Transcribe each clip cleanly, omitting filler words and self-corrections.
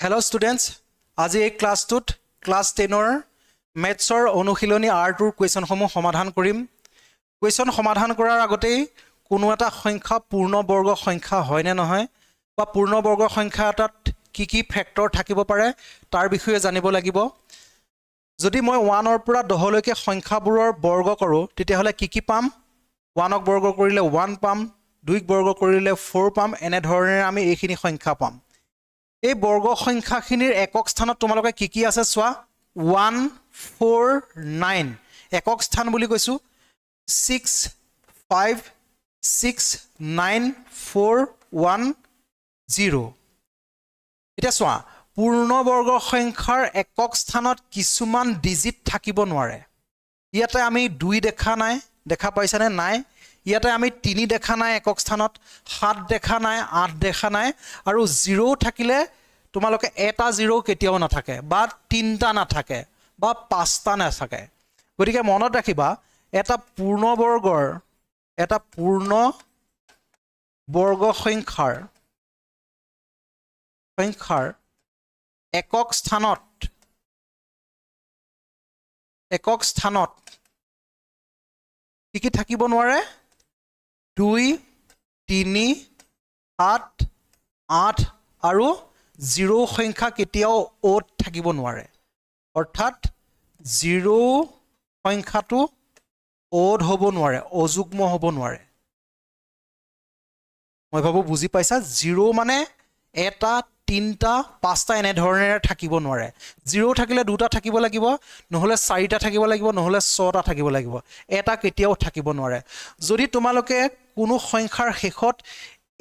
Hello students, আজি এই ক্লাছটোত class 10ৰ মেথছৰ অনুশীলনী R2ৰ কুৱেশ্যনসমূহ সমাধান কৰিম। কুৱেশ্যন সমাধান কৰাৰ আগতেই কোনো এটা সংখ্যা পূৰ্ণবৰ্গ সংখ্যা হয় নে নহয় বা পূৰ্ণবৰ্গ সংখ্যা এটাত কি কি ফেক্টৰ থাকিব পাৰে তাৰ বিষয়ে জানিব লাগিব। যদি মই 1ৰ পৰা 10 লৈকে সংখ্যাবোৰৰ বৰ্গ কৰোঁ তেতিয়াহ'লে কি কি পাম? 1ক বৰ্গ কৰিলে 1 পাম, 2ক বৰ্গ কৰিলে 4 পাম, এনে ধৰণে আমি এইখিনি সংখ্যা পাম। এই বৰ্গ সংখ্যাখিনিৰ একক স্থানত তোমালোকে কি কি আছে চোৱা 1 4 9 একক স্থান বুলি কৈছো 6 5 6 9 4 1 0 এটা চোৱা পূৰ্ণবৰ্গ সংখ্যাৰ একক স্থানত কিছুমান ডিজিট থাকিব নোৱাৰে। ইয়াতে আমি 2 দেখা নাই, দেখা পাইছানে নাই? ইয়াতে আমি 3 দেখা নাই একক স্থানত, 7 দেখা নাই, 8 দেখা নাই আৰু 0 থাকিলে তোমালোকে এটা 0 কেতিয়াও নাথাকে বা 3টা নাথাকে বা 5টা নাথাকে। গতিকে মনত ৰাখিবা এটা পূৰ্ণবৰ্গৰ সংখ্যাৰ একক স্থানত কি থাকিব নোৱাৰে 2 3 7 8 আৰু 0 সংখ্যা কেতিয়াও ওত থাকিব নোৱাৰে। অৰ্থাৎ 0 সংখ্যাটো ওড হ'ব নোৱাৰে, অযুগ্ম হ'ব নোৱাৰে। মই ভাবো বুজি পাইছা 0 মানে এটা 3টা 5টা এনে ধৰণেৰে থাকিব নোৱাৰে। 0 থাকিলে 2টা থাকিব লাগিব, নহলে 4টা থাকিব লাগিব, নহলে 6টা থাকিব লাগিব। এটা কেতিয়াও থাকিব নোৱাৰে। যদি তোমালোকে কোনো সংখ্যাৰ শেষত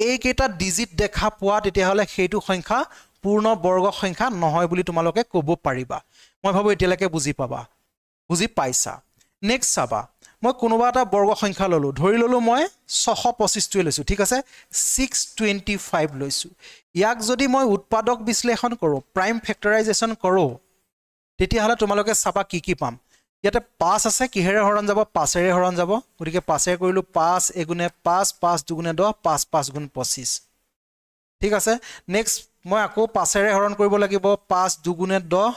এইকেইটা ডিজিট দেখা পোৱা তেতিয়াহ'লে সেইটো সংখ্যা পূৰ্ণবৰ্গ সংখ্যা নহয় বুলি তোমালোকে ক'ব পাৰিবা। মই ভাবো এতিয়ালৈকে বুজি পাইছা। নেক্সট চাবা মই কোনোবা এটা বৰ্গ সংখ্যা ললো, ধৰি ললো মই 625 লৈছো, ঠিক আছে 625 লৈছো। ইয়াক যদি মই উৎপাদক বিশ্লেষণ কৰো, প্ৰাইম ফেক্টৰাইজেশ্যন কৰো, তেতিয়াহ'লে তোমালোকে চাবা কি কি পাম। ইয়াতে 5 আছে, কিহেৰে হৰণ যাব? 5ৰে হৰণ যাব। গতিকে 5ৰে কৰিলো 5 এগুণে 5, 5 দুগুণে 10, 5 5 গুণ 25, ঠিক আছে। নেক্সট মই আকৌ 5ৰে হৰণ কৰিব লাগিব, 5 দুগুণে 10,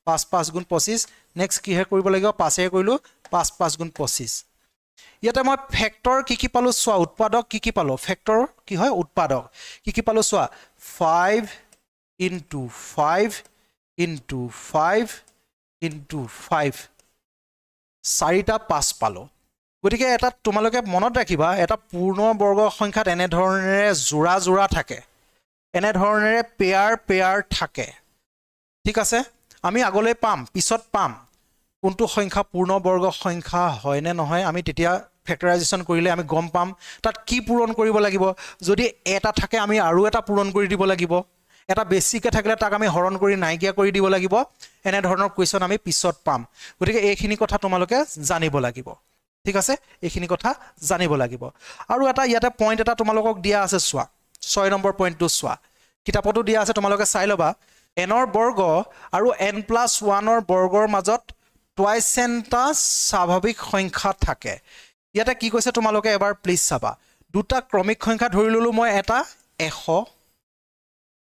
5 5 গুণ 25। নেক্সট কিহে কৰিব লাগিব? 5ৰে কৰিলো 5 5 গুণ 25। ইয়াতে মই ফেক্টৰ কি কি পালো চোৱা, উৎপাদক কি কি পালো, ফেক্টৰ কি হয় উৎপাদক কি কি পালো চোৱা 5 into 5 into 5 into 5, 4টা 5 পালো। গতিকে এটা তোমালোকে মনত ৰাখিবা এটা পূৰ্ণবৰ্গ সংখ্যাত এনে ধৰণেৰে জোৰা থাকে, এনে ধৰণেৰে পেয়াৰ থাকে, ঠিক আছে। আমি আগলৈ পাম, পিছত পাম কোনটো সংখ্যা পূৰ্ণবৰ্গ সংখ্যা হয় নে নহয়। আমি তেতিয়া ফেক্টৰাইজেশ্যন কৰিলে আমি গম পাম তাত কি পূৰণ কৰিব লাগিব। যদি এটা থাকে আমি আৰু এটা পূৰণ কৰি দিব লাগিব, এটা বেছিকৈ থাকিলে তাক আমি হৰণ কৰি নাইকিয়া কৰি দিব লাগিব। এনে ধৰণৰ কুৱেশ্যন আমি পিছত পাম। গতিকে এইখিনি কথা তোমালোকে জানিব লাগিব, ঠিক আছে। এইখিনি কথা জানিব লাগিব। আৰু এটা ইয়াতে পইণ্ট এটা তোমালোকক দিয়া আছে চোৱা, 6 নম্বৰ পইণ্টটো চোৱা, কিতাপতো দিয়া আছে, তোমালোকে চাই ল'বা। nৰ বৰ্গ আৰু n+1ৰ বৰ্গৰ মাজত টুৱাইচেণ্টা স্বাভাৱিক সংখ্যা থাকে। ইয়াতে কি কৈছে তোমালোকে এবাৰ প্লিজ চাবা। দুটা ক্ৰমিক সংখ্যা ধৰি ললো মই, এটা 100,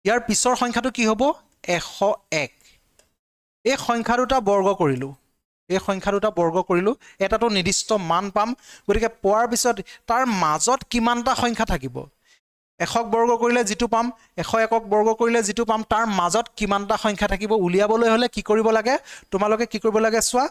ইয়াৰ পিছৰ সংখ্যাটো কি হ'ব 101। এই সংখ্যা দুটা বৰ্গ কৰিলো, এটাতো নিৰ্দিষ্ট মান পাম। গতিকে পোৱাৰ পিছত তাৰ মাজত কিমানটা সংখ্যা থাকিব, 100ক বৰ্গ কৰিলে যিটো পাম, 101ক বৰ্গ কৰিলে যিটো পাম, তাৰ মাজত কিমানটা সংখ্যা থাকিব উলিয়াবলৈ হ'লে কি কৰিব লাগে তোমালোকে, কি কৰিব লাগে চোৱা,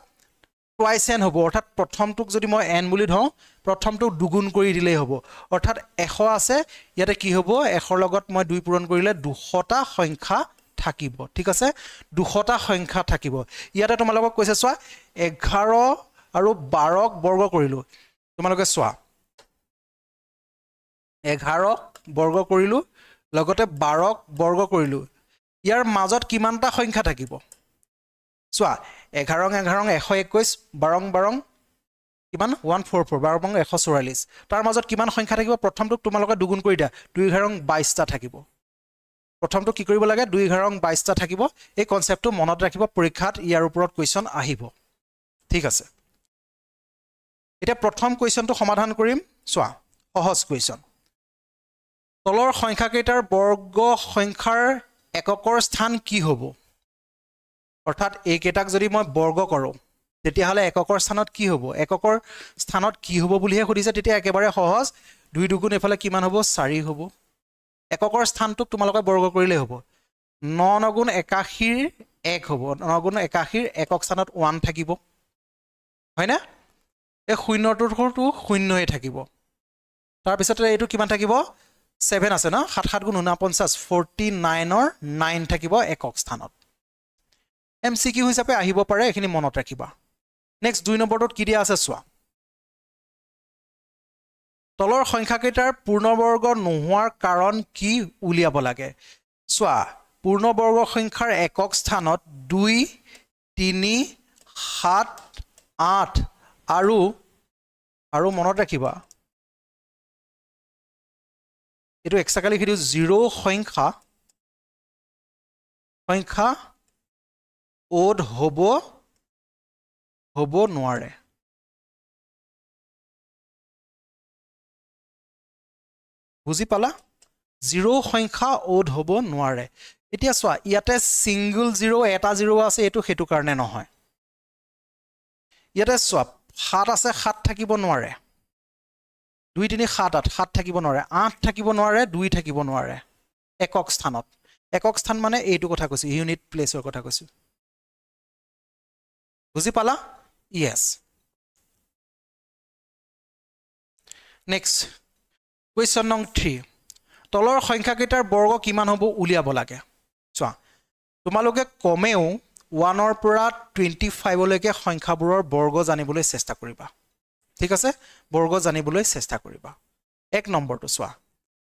টুৱাইচ n হ'ব। অৰ্থাৎ প্ৰথমটোক যদি মই n বুলি ধৰোঁ, প্ৰথমটোক দুগুণ কৰি দিলেই হ'ব। অৰ্থাৎ 100 আছে, ইয়াতে কি হ'ব 100ৰ লগত মই 2 পূৰণ কৰিলে 200টা সংখ্যা থাকিব, ঠিক আছে। 200টা সংখ্যা থাকিব। ইয়াতে তোমালোকক কৈছে চোৱা 11 আৰু 12ক বৰ্গ কৰিলো, তোমালোকে চোৱা 11ক বৰ্গ কৰিলো লগতে 12ক বৰ্গ কৰিলো, ইয়াৰ মাজত কিমানটা সংখ্যা থাকিব চোৱা 11 11 121, 12 12 কিমান 144, 12 144, তাৰ মাজত কিমান সংখ্যা থাকিব? প্ৰথমটোক তোমালোকে দুগুণ কৰি দিয়া, 2 11 22টা থাকিব। প্ৰথমটো কি কৰিব লাগে 2 11 22টা থাকিব। এই কনচেপ্টটো মনত ৰাখিব, পৰীক্ষাত ইয়াৰ ওপৰত কুৱেশ্যন আহিব, ঠিক আছে। এতিয়া প্ৰথম কুৱেশ্যনটো সমাধান কৰিম চোৱা, সহজ কুৱেশ্যন। তলৰ সংখ্যাকেইটাৰ বৰ্গ সংখ্যাৰ এককৰ স্থান কি হ'ব অৰ্থাৎ এইকেইটাক যদি মই বৰ্গ কৰোঁ তেতিয়াহ'লে এককৰ স্থানত কি হ'ব এককৰ স্থানত কি হ'ব বুলিহে সুধিছে তেতিয়া একেবাৰে সহজ 2 দুগুণ এফালে কিমান হ'ব 4 হ'ব এককৰ স্থানটোক তোমালোকে বৰ্গ কৰিলেই হ'ব 9 9 গুণ 81 1 হ'ব 9 গুণ 81 একক স্থানত 1 থাকিব হয়নে এই শূন্যটোৰটো শূন্যই থাকিব তাৰপিছতে এইটো কিমান থাকিব 7 আছে ন 7 7 গুণ 49 49ৰ 9 থাকিব একক স্থানত MCQ হিচাপে আহিব পাৰে এখিনি মনত ৰাখিবা নেক্সট 2 নম্বৰটোত কি দিয়া আছে চোৱা তলৰ সংখ্যাকেইটাৰ পূৰ্ণবৰ্গ নোহোৱাৰ কাৰণ কি উলিয়াব লাগে চোৱা পূৰ্ণবৰ্গ সংখ্যাৰ একক স্থানত 2 3 7 8 আৰু মনত ৰাখিবা এটো এক্সাক্টলি লিখি দিও 0 সংখ্যা ওড হ'ব নোৱাৰে বুজি পালা 0 সংখ্যা ওড হ'ব নোৱাৰে এতিয়া চোৱা ইয়াতে সিঙ্গল 0 এটা 0 আছে এটো হেতু কাৰণে নহয় ইয়াতে চোৱা 7 আছে 7 থাকিব নোৱাৰে 2 3 7 8 7 থাকিব নোৱাৰে 8 থাকিব নোৱাৰে 2 থাকিব নোৱাৰে একক স্থানত একক স্থান মানে এইটো কথা কৈছো ইউনিট প্লেসৰ কথা কৈছো বুজি পালা yes next question number 3 তলৰ সংখ্যাকেইটাৰ বৰ্গ কিমান হ'ব উলিয়াব লাগে চোৱা তোমালোকে কমেও 1 ৰ পৰা 25 লৈকে সংখ্যাবোৰৰ বৰ্গ জানিবলৈ চেষ্টা কৰিবা ঠিক আছে বৰ্গ জানিবলৈ চেষ্টা কৰিবা এক নম্বৰটো চোৱা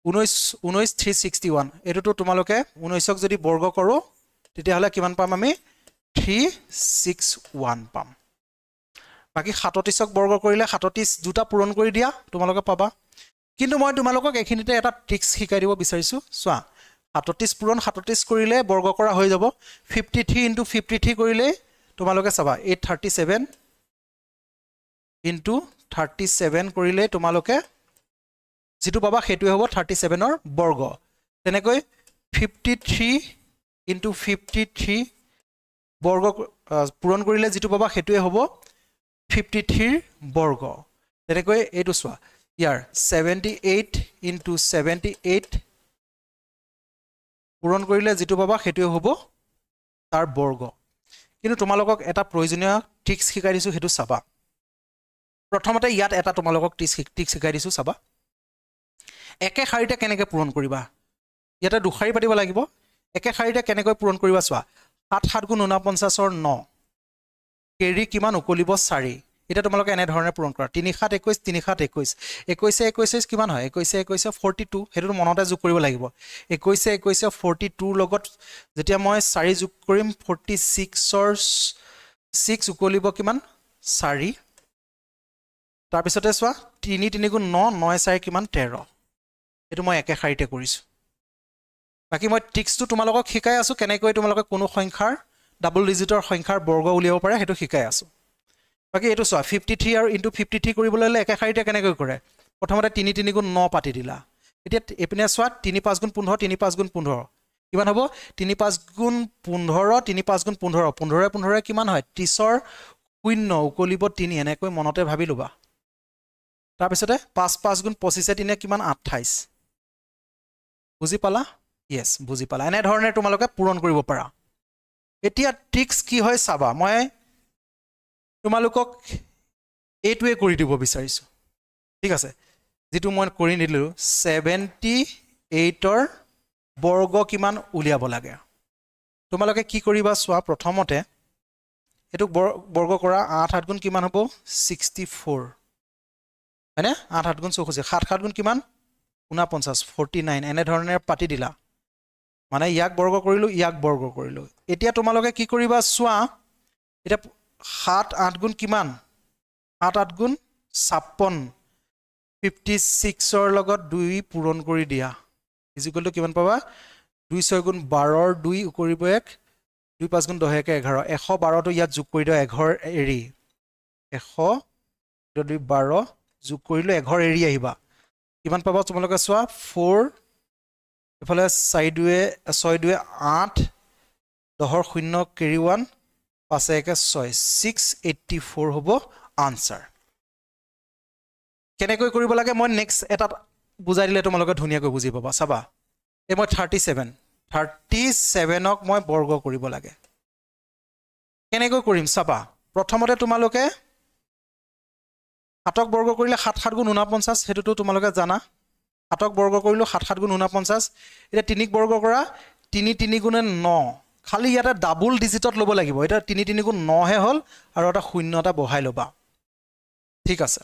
19 361 এটোটো তোমালোকে 19ক যদি বৰ্গ কৰো তেতিয়াহলে কিমান পাম আমি 361 পাম বাকি 37ক বৰ্গ কৰিলে 37 দুটা পূৰণ কৰি দিয়া তোমালোকে পাবা কিন্তু মই তোমালোকক এখিনিতে এটা ট্ৰিক্স শিকাই দিব বিচাৰিছো চোৱা 37 পূৰণ 37 কৰিলে বৰ্গ কৰা হৈ যাব 53 * 53 কৰিলে তোমালোকে চাবা 837 * 37 কৰিলে তোমালোকে যেটো পাবা হেতুৱে হ'ব 37 ৰ বৰ্গ তেনেকৈ 53 * 53 বৰ্গ পূৰণ কৰিলে যেটো পাবা হেতুৱে হ'ব 53 ৰ বৰ্গ তেনেকৈ এইটো চোৱা ইয়াৰ 78 * 78 পূৰণ কৰিলে যেটো পাবা হেতুৱে হ'ব তাৰ বৰ্গ কিন্তু তোমালোকক এটা প্ৰয়োজনীয় ট্ৰিক্স শিকাই দিছো হেতু চাবা প্ৰথমতে ইয়াত এটা তোমালোকক ট্ৰিক্স শিকাই দিছো চাবা একে শাৰীতে কেনেকৈ পূৰণ কৰিবা ইয়াতে দুখাৰী পাতিব লাগিব একে শাৰীতে কেনেকৈ পূৰণ কৰিবা চোৱা 7 7 গুণ 49 ৰ 9 কেৰি কিমান উকলিব 4 এটা তোমালোকে এনে ধৰণে পূৰণ কৰা 3 7 21 3 7 21 21 21 কিমান হয় 21 21 42 হেতু মনতে যোগ কৰিব লাগিব 21 21 42 লগত যেতিয়া মই 4 যোগ কৰিম 46 ৰ 6 উকলিব কিমান 4 তাৰ পিছতে চোৱা 3 3 গুণ 9 9 4 কিমান 13 এটো মই একে শাৰীতে কৰিছো বাকি মই ট্ৰিক্সটো তোমালোকক শিকাই আছো কেনেকৈ তোমালোকে কোনো সংখ্যাৰ ডাবল ডিজিটৰ সংখ্যাৰ বৰ্গ উলিয়াব পাৰে হেতু শিকাই আছো বাকি এটো চোৱা 53 আৰু * 53 কৰিবলৈ হলে একে শাৰীতে কেনেকৈ কৰে প্ৰথমতে 3 3 গুণ 9 পাতি দিলা এতিয়া এপিনে চোৱা 3 5 গুণ 15 3 5 গুণ 15 কিমান হ'ব 3 5 গুণ 15 3 5 গুণ 15 15 15 কিমান হয় 30 ৰ 0 উকলিব 3 এনেকৈ মনতে ভাবি লবা তাৰ পিছতে 5 5 গুণ 25 3 কিমান 28 বুজি পালা yes বুজি পালা এনে ধৰণে তোমালোকে পূৰণ কৰিব পাৰা এতিয়া ট্ৰিক্স কি হয় চাবা মই তোমালোকক এইটোৱে কৰি দিব বিচাৰিছো ঠিক আছে যেটো মই কৰি নিদিলো 78 ৰ বৰ্গ কিমান উলিয়াব লাগে তোমালোকে কি কৰিবা চোৱা প্ৰথমতে এটো বৰ্গ কৰা 8 7 গুণ কিমান হ'ব 64 হয়নে 8 8 গুণ 64 7 7 গুণ কিমান 49 49 এনে ধৰণে পাতি দিলা মানে ইয়াক বৰ্গ কৰিলো এতিয়া তোমালোকে কি কৰিবা চোৱা এটা 7 8 গুণ কিমান 7 8 গুণ 56 56 ৰ লগত 2 পূৰণ কৰি দিয়া ইকুৱেল টু কিমান পাবা 2 6 গুণ 12 ৰ 2 কৰিব 1 2 5 গুণ 10 11 112 টো ইয়াত যোগ কৰি দিও 11 এৰি 100 যদি 12 যোগ কৰিলে 11 এৰি আহিবা কিমান পাবা তোমালোকে চোৱা 4 এফালে 4 2 6 2 8 10 0 কেৰি 1 5 1 6 684 হ'ব আনসাৰ কেনেকৈ কৰিব লাগে মই নেক্সট এটা বুজাই দিলে তোমালোকে ধুনিয়াকৈ বুজি পাবা চাবা এই মই 37ক মই বৰ্গ কৰিব লাগে কেনেকৈ কৰিম চাবা প্ৰথমতে তোমালোকে 7ক বৰ্গ কৰিলে 7 7 গুণ 49 হেতুটো তোমালোকে জানা 7ক বৰ্গ কৰিলো 7 7 গুণ 49 এটা 3ক বৰ্গ কৰা 3 3 গুণে 9 খালি ইয়াতে ডাবল ডিজিটত ল'ব লাগিব এটা 3 3 গুণ 9 হে হ'ল আৰু এটা শূন্য এটা বহাই লবা ঠিক আছে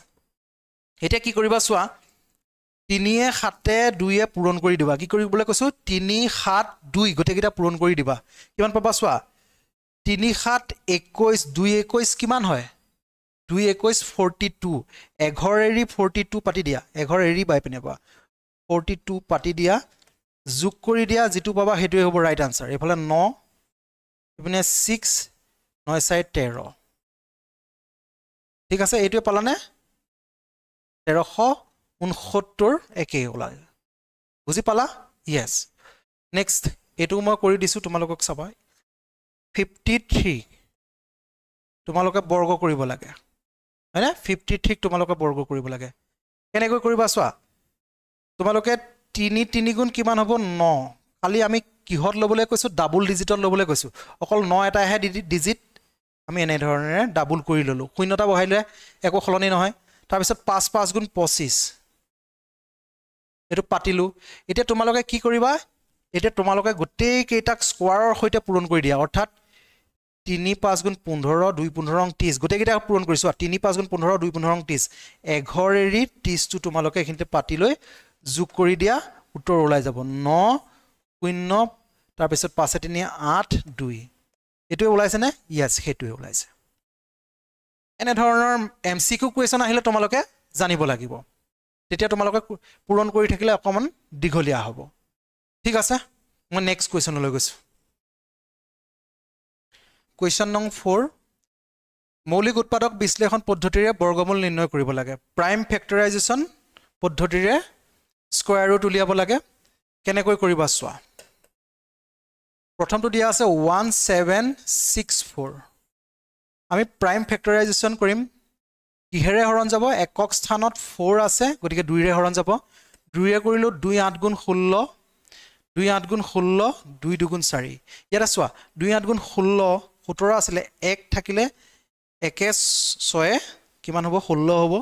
এতিয়া কি কৰিবা চোৱা 3 এ 7 এ 2 এ পূৰণ কৰি দিবা কি কৰিবলৈ কৈছো 3 7 2 গোটেইকেইটা পূৰণ কৰি দিবা কিমান পাবা চোৱা 3 7 21 2 21 কিমান হয় 2 21 42 11 এৰি 42 পাতি দিয়া 11 এৰি বাই পিনে পা 42 পাতি দিয়া যোগ কৰি দিয়া যেটো পাবা হেতুৱে হ'ব ৰাইট আনসাৰ এফালে 9 ইপিনে 6 9 4 13 ঠিক আছে এইটোৱে পালানে 1369 একে ওলাই বুজি পালা ইয়েস নেক্সট এটো মই কৰি দিছো তোমালোকক চাবা 53 তোমালোকে বৰ্গ কৰিব লাগে হয়নে 53 তোমালোকে বৰ্গ কৰিব লাগে কেনেকৈ কৰিবা চোৱা তোমালোকে 3 3 গুণ কিমান হ'ব 9 খালি আমি কিহত লবলৈ কৈছো ডাবল ডিজিটত লবলৈ কৈছো অকল 9 এটা হে ডিজিট আমি এনে ধৰণে ডাবল কৰি ললো শূন্যটা বহাইলে একো খলনি নহয় তাৰ পিছত 5 5 গুণ 25 এটো পাতিলো এতিয়া তোমালোকে কি কৰিবা এতিয়া তোমালোকে গোটেই কেইটাক স্কোৱাৰৰ সৈতে পূৰণ কৰি দিয়া অৰ্থাৎ 3 5 গুণ 15 2 15 30 গোটেই কেইটা পূৰণ কৰিছো 3 5 গুণ 15 2 15 30 11 এৰি 30 টো তোমালোকে এখিনতে পাতি লৈ যোগ কৰি দিয়া উত্তৰ ওলাই যাব 9 0 তাৰ পিছত 5 3 8 2 এটো ওলাইছে নে ইয়েস হেতুৱে ওলাইছে এনে ধৰণৰ এমসিকিউ কোৱেশ্চন আহিলে তোমালোকে জানিব লাগিব তেতিয়া তোমালোকে পূৰণ কৰি থাকিলে অকমান দীঘলীয়া হ'ব ঠিক আছে মই নেক্সট কোৱেশ্চনলৈ গৈছো কোৱেশ্চন নং 4 মৌলিক উৎপাদক বিশ্লেষণ পদ্ধতিৰে বৰ্গমূল নিৰ্ণয় কৰিব লাগে প্ৰাইম ফেক্টৰাইজেচন পদ্ধতিৰে স্কয়াৰ ৰুট উলিয়াব লাগে কেনেকৈ কৰিবা চোৱা প্ৰথমটো দিয়া আছে 1764 আমি প্ৰাইম ফেক্টৰাইজেচন কৰিম কিহেৰে হৰণ যাব একক স্থানত 4 আছে গতিকে 2 ৰে হৰণ যাব 2 ৰে কৰিলো 2 8 গুণ 16 2 8 গুণ 16 2 2 গুণ 4 ইয়াত চোৱা 2 8 গুণ 16 17 আছিল 1 থাকিলে 1 6 কিমান হ'ব 16 হ'ব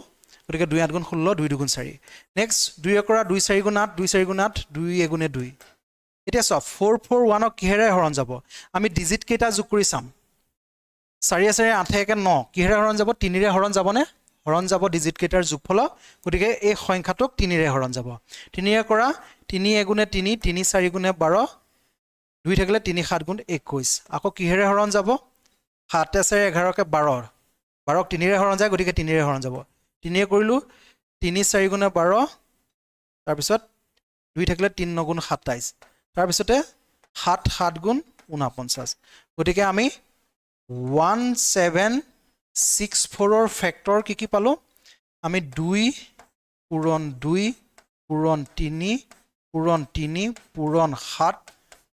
গতিকে 2 8 গুণ 16 2 2 গুণ 4 নেক্সট 2 এ কৰা 2 4 গুণ 8 2 4 গুণ 8 2 এ গুণে 2 এতিয়া চোৱা 441 ক কিহেৰে হৰণ যাব আমি ডিজিট কেইটা যোগ কৰি চাম 4 4 8 1 9 কিহেৰে হৰণ যাব 3 ৰে হৰণ যাব নে হৰণ যাব ডিজিট কেইটাৰ যোগফল গতিকে এই সংখ্যাটোক 3 ৰে হৰণ যাব 3 এ কৰা 3 এ গুণে 3 3 4 গুণে 12 2 থাকিলে 3 7 গুণ 21 আকৌ কিহেৰে হৰণ যাব 7 4 11 কে 12 12 ক 3 ৰে হৰণ যায় গতিকে 3 ৰে হৰণ যাব 3 এ কৰিলো 3 4 গুণে 12 তাৰ পিছত 2 থাকিলে 3 9 গুণ 27 তাৰ পিছতে 7 7 গুণ 49 গতিকে আমি 1764 ৰ ফেক্টৰ কি পালো আমি 2 পূৰণ 2 পূৰণ 3 পূৰণ 3 পূৰণ 7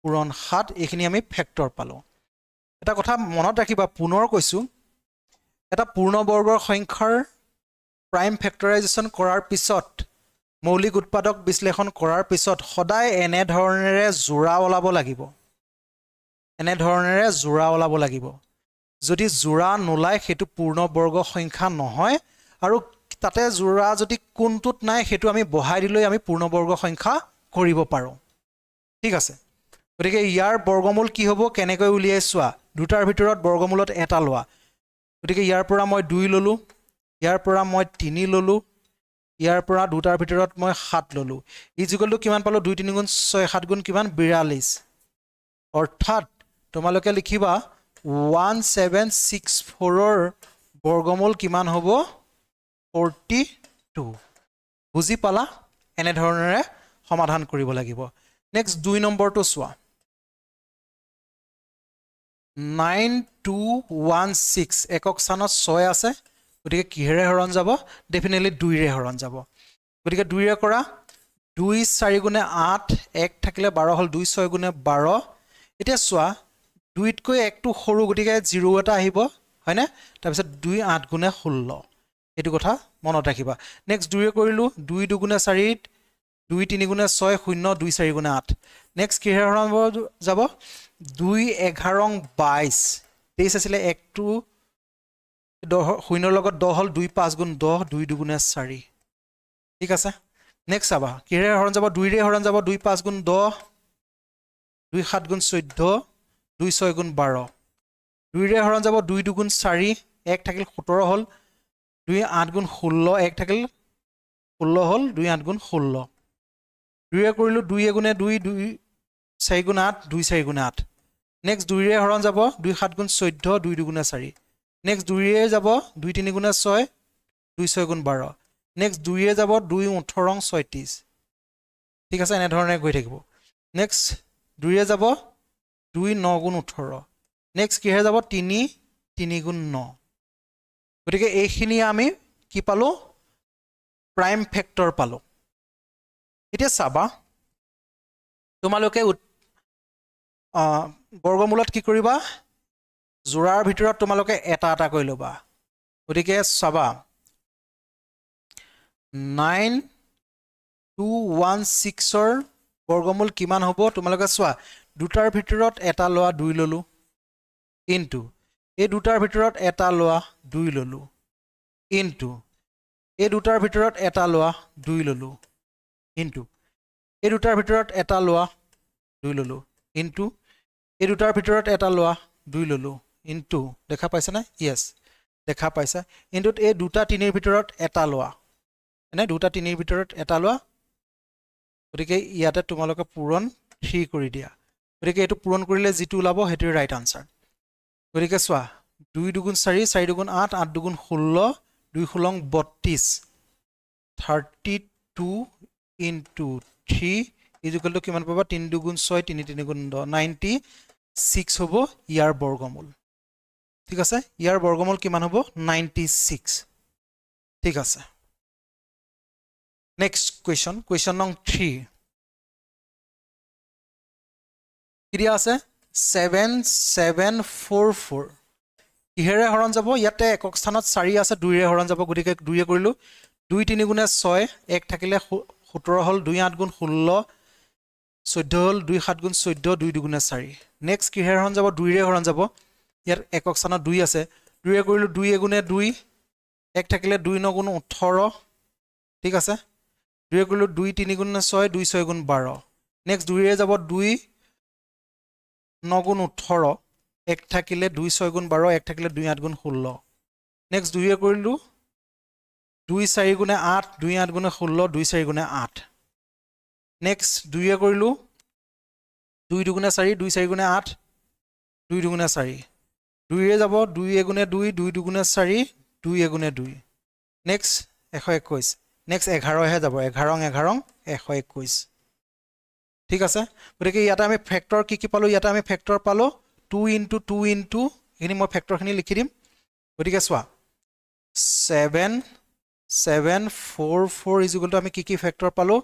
পূৰণ 7 এইখিনি আমি ফেক্টৰ পালো এটা কথা মনত ৰাখিবা পুনৰ কৈছো এটা পূৰ্ণ বৰ্গৰ সংখ্যাৰ প্ৰাইম ফেক্টৰাইজেচন কৰাৰ পিছত মৌলিক উৎপাদক বিশ্লেষণ কৰাৰ পিছত সদায় এনে ধৰণেৰে জোৰা ওলাব লাগিব এনে ধৰণেৰে জোৰা ওলাব লাগিব যদি জোৰা নোলায় হেতু পূৰ্ণ বৰ্গ সংখ্যা নহয় আৰু তাতে জোৰা যদি কোনটোত নাই হেতু আমি বহাই দিলৈ আমি পূৰ্ণ বৰ্গ সংখ্যা কৰিব পাৰো ঠিক আছে গতিকে ইয়াৰ বৰ্গমূল কি হ'ব কেনেকৈ উলিয়াই চোৱা দুটাৰ ভিতৰত বৰ্গমূলত এটা লোৱা গতিকে ইয়াৰ পৰা মই 2 ললো ইয়াৰ পৰা মই 3 ললো ইয়াৰ পৰা দুটাৰ ভিতৰত মই 7 ললো ইজিকলটো কিমান পালো 2 3 গুণ 6 7 গুণ কিমান 42 অৰ্থাৎ তোমালোকে লিখিবা 1764 ৰ বৰ্গমূল কিমান হ'ব 42 বুজি পালা এনে ধৰণেৰে সমাধান কৰিব লাগিব নেক্সট 2 নম্বৰটো চোৱা 9216 একক স্থানত 6 আছে গতিকে কিহেৰে হৰণ যাব ডেফিনেটলি 2 ৰে হৰণ যাব গতিকে 2 ৰে কৰা 2 4 গুণে 8 1 থাকিলে 12 হল 2 6 গুণে 12 এতিয়া চোৱা 2 তকৈ 1 টো সৰু গতিকে 0 এটা আহিব হয়নে তাৰ পিছত 2 8 গুণে 16 এটো কথা মনত ৰাখিবা নেক্সট 2 এ কৰিলো 2 2 গুণে 4 2 3 গুণে 6 0 2 4 গুণে 8 নেক্সট কি হৰণ যাব 2 11 22 23 আছিল 1 টো 0 লগত 10 হল 2 5 গুণ 10 2 2 গুণে 4 ঠিক আছে নেক্সট চাবা কিহে হৰণ যাব 2 ৰে হৰণ যাব 2 5 গুণ 10 2 7 গুণ 14 2 6 গুণ 12 2 ৰে হৰণ যাব 2 2 গুণ 4 1 থাকিল 17 হল 2 8 গুণ 16 1 থাকিল 16 হল 2 8 গুণ 16 2 এ কৰিলো 2 গুণে 2 2 4 গুণ 8 2 4 গুণ 8 নেক্সট 2 ৰে হৰণ যাব 2 7 গুণ 14 2 2 গুণ 4 নেক্সট 2 ৰে যাব 2 3 গুণ 6 2 6 গুণ 12 নেক্সট 2 এ যাব 2 18 36 ঠিক আছে এনে ধৰণে গৈ থাকিব নেক্সট 2 এ যাব 2 9 গুণ 18 নেক্সট কিহে যাব 3 3 গুণ 9 গতিকে এইখিনি আমি কি পালো প্ৰাইম ফেক্টৰ পালো এতিয়া চাবা তোমালোকে বৰ্গমূলত কি কৰিবা জোৰাৰ ভিতৰত তোমালোকে এটা এটা কৰি লবা গতিকে চাবা 9216 ৰ বৰ্গমূল কিমান হ'ব তোমালোকে চোৱা দুটাৰ ভিতৰত এটা লোৱা 2 ললো ইনটু এই দুটাৰ ভিতৰত এটা লোৱা 2 ললো ইনটু এই দুটাৰ ভিতৰত এটা লোৱা 2 ললো ইনটু এই দুটাৰ ভিতৰত এটা লোৱা 2 ললো ইনটু এই দুটাৰ ভিতৰত এটা লোৱা 2 ললো ইনটু দেখা পাইছা না ইয়েস দেখা পাইছা ইনটু এই দুটা তিনিৰ ভিতৰত এটা লোৱা এনে দুটা তিনিৰ ভিতৰত এটা লোৱা গতিকে ইয়াতে তোমালোকে পূৰণ 3 কৰি দিয়া গতিকে এটো পূৰণ কৰিলে যেটো ওলাব হেটো ৰাইট আনসাৰ গতিকে চোৱা 2 2 গুণ 4 4 2 গুণ 8 8 2 গুণ 16 2 16 32 32 into 3 is equal to কিমান পাবা 3 2 গুণ 6 3 3 গুণ 10 96 হ'ব ইয়াৰ বৰ্গমূল ঠিক আছে ইয়াৰ বৰ্গমূল কিমান হ'ব 96 ঠিক আছে নেক্সট question নং 3 কি দিয়া আছে 7744 কিহেৰে হৰণ যাব ইয়াতে একক স্থানত 4 আছে 2 ৰে হৰণ যাব গতিকে 2 এ কৰিলো 2 3 গুণে 6 1 থাকিলে 17 হল 2 8 গুণ 16 14 হল 2 7 গুণ 14 2 2 গুণে 4 নেক্সট কিহেৰে হৰণ যাব 2 ৰে হৰণ যাব ইয়াৰ একক স্থানত 2 আছে 2 এ কৰিলো 2 এ গুণে 2 1 থাকিলে 2 9 গুণ 18 ঠিক আছে 2 এ কৰিলো 2 3 গুণ 6 2 6 গুণ 12 নেক্সট 2 ৰে যাব 2 9 গুণ 18 1 থাকিলে 2 6 গুণ 12 1 থাকিলে 2 8 গুণ 16 নেক্সট 2 এ কৰিলো 2 4 গুণে 8 2 8 গুণে 16 2 4 গুণে 8 নেক্সট 2 এ কৰিলো 2 2 গুণে 4 2 4 গুণে 8 2 2 গুণে 4 2 এ যাব 2 এ গুণে 2 2 2 গুণে 4 2 এ গুণে 2 নেক্সট 121 নেক্সট 11 হে যাব 11 11 121 ঠিক আছে গতিকে ইয়াতে আমি ফেক্টৰ কি পালো ইয়াতে আমি ফেক্টৰ পালো 2 into 2 into এখিনি মই ফেক্টৰখিনি লিখি দিম গতিকে চোৱা 7744 is equal to আমি কি ফেক্টৰ পালো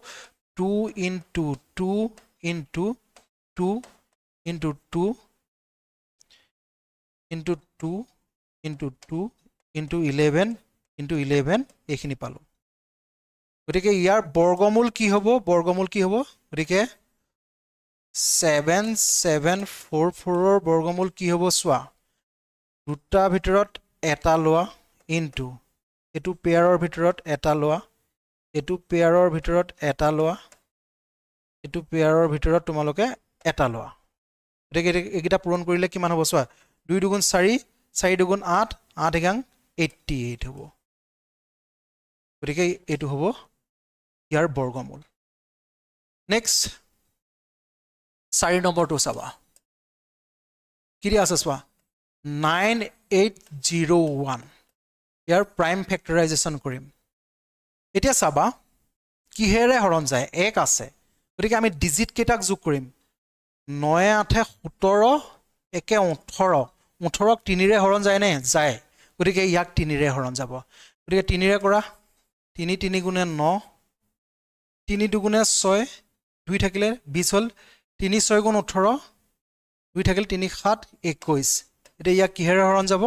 2 into 2 into 2 into 2 into 2 into 2 into 11 into 11 এইখিনি পালো গতিকে ইয়াৰ বৰ্গমূল কি হ'ব গতিকে 7744 ৰ বৰ্গমূল কি হ'ব চোৱা দুটা ভিতৰত এটা লোৱা ইনটু এটো পেয়াৰৰ ভিতৰত এটা লোৱা এটো পেয়াৰৰ ভিতৰত এটা লোৱা এটো পেয়াৰৰ ভিতৰত তোমালোকে এটা লোৱা গতিকে এইটা পূৰণ কৰিলে কিমান হ'ব চোৱা 2 2 গুণ 4 4 2 গুণ 8 8 এগাং 88 হ'ব গতিকে এটো হ'ব ইয়াৰ বৰ্গমূল নেক্সট 4 নম্বৰটো চাবা কি দিয়া আছে চোৱা 9801 ইয়াৰ প্ৰাইম ফেক্টৰাইজেশ্যন কৰিম এতিয়া চাবা কিহেৰে হৰণ যায় 1 আছে গতিকে আমি ডিজিট কেইটাক যোগ কৰিম 9 8 17 1 18 18ক 3 ৰে হৰণ যায় নে যায় গতিকে ইয়াক 3 ৰে হৰণ যাব গতিকে 3 ৰে কৰা 3 3 গুণে 9 3 দুগুণে 6 2 থাকিলে 20 হল 3 6 গুণ 18 2 থাকিলে 3 7 21 এটা ইয়া কিহেৰে হৰণ যাব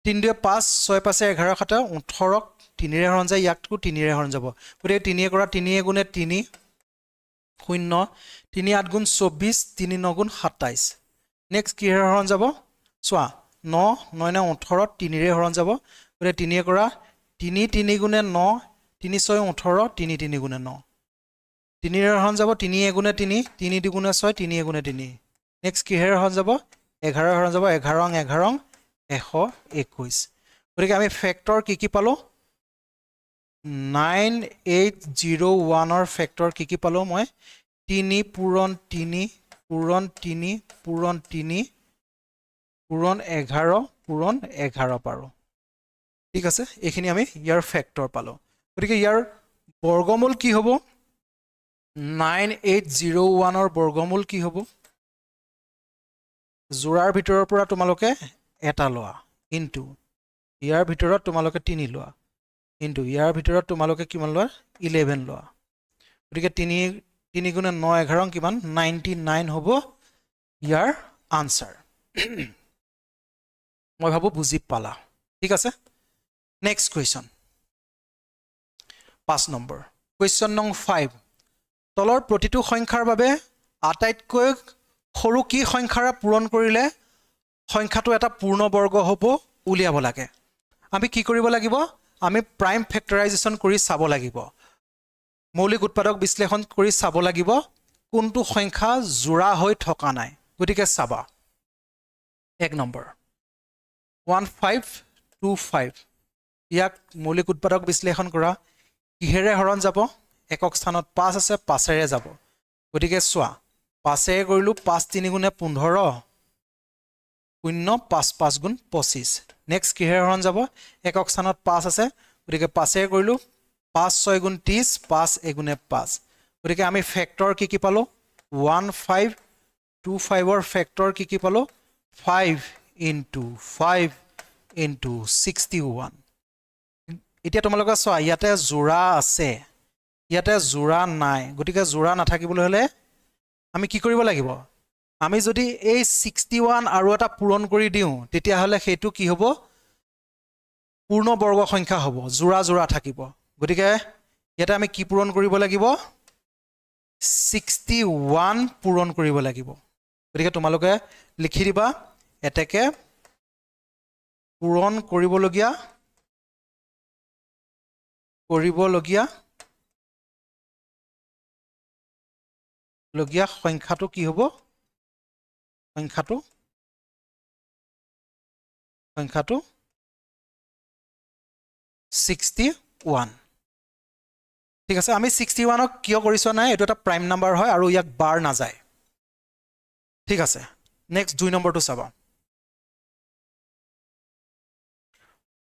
3 2 5 6 5 11 7 18 3 ৰে হৰণ যায় ইয়াকটো 3 ৰে হৰণ যাব গতিকে 3 কৰা 3 গুণে 3 0 3 8 গুণ 24 3 9 গুণ 27 নেক্সট কিহেৰে হৰণ যাব চোৱা 9 9 18 3 ৰে হৰণ যাব গতিকে 3 কৰা 3 3 গুণে 9 3 6 18 3 3 গুণে 9 3 ৰে হৰণ যাব 3 গুণে 3 3 2 গুণে 6 3 গুণে 3 নেক্সট কিহেৰে হৰণ যাব 11 হৰণ যাব 11 11 121 গতিকে আমি ফেক্টৰ কি পালো 9801 ৰ ফেক্টৰ কি পালো মই 3 পূৰণ 3 পূৰণ 3 পূৰণ 3 পূৰণ 11 পূৰণ 11 পাৰো ঠিক আছে এইখিনি আমি ইয়াৰ ফেক্টৰ পালো গতিকে ইয়াৰ বৰ্গমূল কি হ'ব 9801 ৰ বৰ্গমূল কি হ'ব জোৰাৰ ভিতৰৰ পৰা তোমালোকে এটা লোৱা ইনটু ইয়াৰ ভিতৰত তোমালোকে 3 লোৱা ইনটু ইয়াৰ ভিতৰত তোমালোকে কিমান লোৱা 11 লোৱা গতিকে 3 গুণে 9 11 কিমান 99 হ'ব ইয়াৰ আনসাৰ মই ভাবো বুজি পালা ঠিক আছে নেক্সট কোৱেশ্চন 5 নম্বৰ কোৱেশ্চন নং 5 তলৰ প্ৰতিটো সংখ্যাৰ বাবে আটাইতকৈ সৰু কি সংখ্যাৰে পূৰণ কৰিলে সংখ্যাটো এটা পূৰ্ণ বৰ্গ হ'ব উলিয়াব লাগে আমি কি কৰিব লাগিব আমি প্ৰাইম ফেক্টৰাইজেশ্যন কৰি চাব লাগিব মৌলিক উৎপাদক বিশ্লেষণ কৰি চাব লাগিব কোনটো সংখ্যা জোৰা হৈ থকা নাই গতিকে চাবা 1 নম্বৰ 1525 ইয়াক মৌলিক উৎপাদক বিশ্লেষণ কৰা কিহেৰে হৰণ যাব একক স্থানত 5 আছে 5 ৰে যাব গতিকে চোৱা 5 এ কৰিলো 5 3 গুণে 15 0 5 5 গুণ 25 নেক্সট কিহেৰে হৰণ যাব একক স্থানত 5 আছে গতিকে 5 এ কৰিলো 5 6 গুণ 30 5 এগুণে 5 গতিকে আমি ফেক্টৰ কি পালো 1525 ৰ ফেক্টৰ কি পালো 5 into 5 into 61 এতিয়া তোমালোকে চোৱা ইয়াতে জোৰা আছে ইয়াতে জোৰা নাই গতিকে জোৰা নাথাকিবলৈ হলে আমি কি কৰিব লাগিব আমি যদি এই 61 আৰু এটা পূৰণ কৰি দিও তেতিয়া হলে সেইটো কি হ'ব পূৰ্ণ বৰ্গ সংখ্যা হ'ব জোৰা জোৰা থাকিব গতিকে ইয়াতে আমি কি পূৰণ কৰিব লাগিব 61 পূৰণ কৰিব লাগিব গতিকে তোমালোকে লিখি দিবা এতেকে পূৰণ কৰিবলগীয়া সংখ্যাটো কি হ'ব সংখ্যাটো 61 ঠিক আছে আমি 61 ক কিয় কৰিছো নাই এটো এটা প্ৰাইম নাম্বাৰ হয় আৰু ইয়াক বাৰ না যায় ঠিক আছে নেক্সট 2 নম্বৰটো চাবা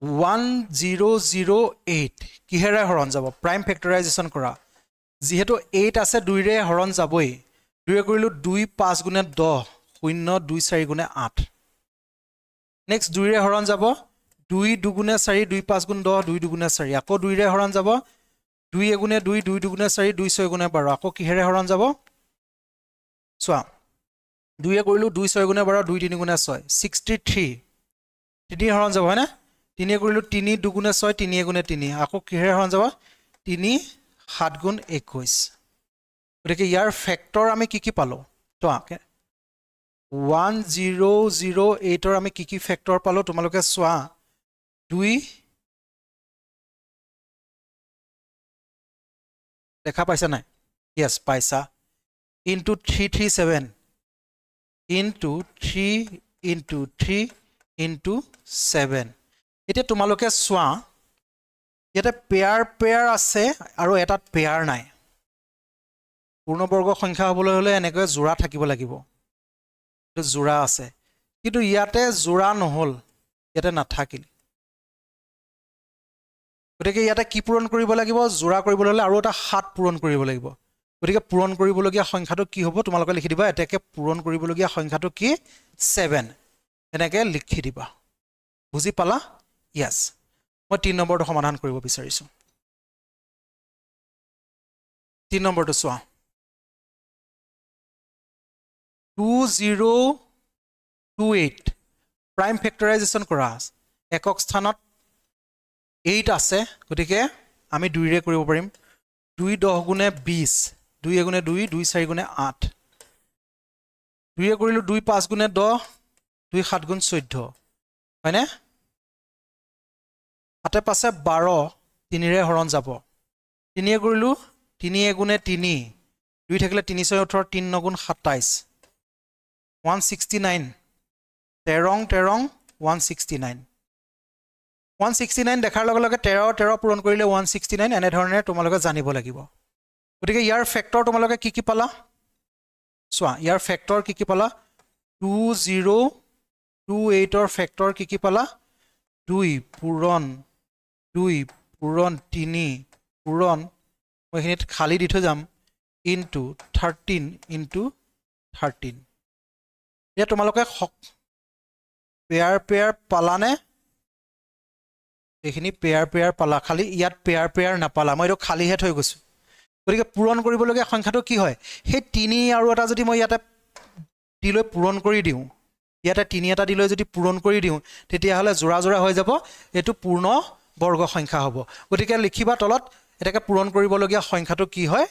1008 কিহেৰে হৰণ যাব প্ৰাইম ফেক্টৰাইজেশ্যন কৰা যেহেতু 8 আছে 2 ৰে হৰণ যাবই 2 কৰিলো 2 5 গুণে 10 0 2 4 গুণে 8 নেক্সট 2 ৰে হৰণ যাব 2 2 গুণে 4 2 5 গুণ 10 2 2 গুণে 4 আকৌ 2 ৰে হৰণ যাব 2 গুণে 2 2 2 গুণে 4 2 6 গুণে 12 আকৌ কিহেৰে হৰণ যাব চোৱা 2 কৰিলো 2 6 গুণে 12 2 3 গুণে 6 63 3 হৰণ যাব হয় না 3 কৰিলো 3 2 গুণে 6 3 গুণে 3 আকৌ কিহেৰে হৰণ যাব 3 7 গুণ 21 গতিকে ইয়াৰ ফেক্টৰ আমি কি পালো তো 1008 ৰ আমি কি ফেক্টৰ পালো তোমালোকে চোৱা 2 দেখা পাইছা নাই यस পাইছা into 337 into 3 into 3 into 7 এতিয়া তোমালোকে চোৱা ইয়াতে পেয়াৰ আছে আৰু এটাত পেয়াৰ নাই পূৰ্ণবৰ্গ সংখ্যা হ'বলৈ হলে এনেকৈ জোৰা থাকিব লাগিব তো জোৰা আছে কিন্তু ইয়াতে জোৰা নহল ইয়াতে নাথাকিল গতিকে ইয়াতে কি পূৰণ কৰিব লাগিব জোৰা কৰিবলৈ হলে আৰু এটা 7 পূৰণ কৰিব লাগিব গতিকে পূৰণ কৰিবলগীয়া সংখ্যাটো কি হ'ব তোমালোকে লিখি দিবা এটাকে পূৰণ কৰিবলগীয়া সংখ্যাটো কি 7 এনেকৈ লিখি দিবা বুজি পালা यस মই 3 নম্বৰটো সমাধান কৰিব বিচাৰিছো 3 নম্বৰটো চোৱা 2028 প্ৰাইম ফেক্টৰাইজেশ্যন কৰা একক স্থানত 8 আছে গতিকে আমি 2 ৰে কৰিব পাৰিম 2 10 গুণে 20 2 গুণে 2 2 4 গুণে 8 2 এ কৰিলো 2 5 গুণে 10 2 7 গুণ 14 হয়নে হাতে পাছে 12 3 ৰে হৰণ যাব 3 এ কৰিলো 3 গুণে 3 2 থাকিলে 3 6 18 3 9 গুণ 27 169 13 169 169 দেখাৰ লগে লগে 13 পূৰণ কৰিলে 169 এনে ধৰণে তোমালোকে জানিব লাগিব গতিকে ইয়াৰ ফেক্টৰ তোমালোকে কি পালা চোৱা ইয়াৰ ফেক্টৰ কি পালা 2028 ৰ ফেক্টৰ কি পালা 2 পূৰণ 3 পূৰণ মই এখিনিত খালি দি থৈ যাম ইনটু 13 ইনটু 13 এতিয়া তোমালোকে পেয়াৰ পালানে এইখিনি পেয়াৰ পালা খালি ইয়াত পেয়াৰ নাপালা মই এইটো খালিহে থৈ গৈছো গতিকে পূৰণ কৰিবলগীয়া সংখ্যাটো কি হয় সেই 3 আৰু এটা যদি মই ইয়াতে দিলৈ পূৰণ কৰি দিওঁ ইয়াতে 3 এটা দিলৈ যদি পূৰণ কৰি দিওঁ তেতিয়াহ'লে জোৰা হৈ যাব এইটো পূৰ্ণ বৰ্গ সংখ্যা হ'ব গতিকে লিখিবা তলত এটাকে পূৰণ কৰিবলগীয়া সংখ্যাটো কি হয়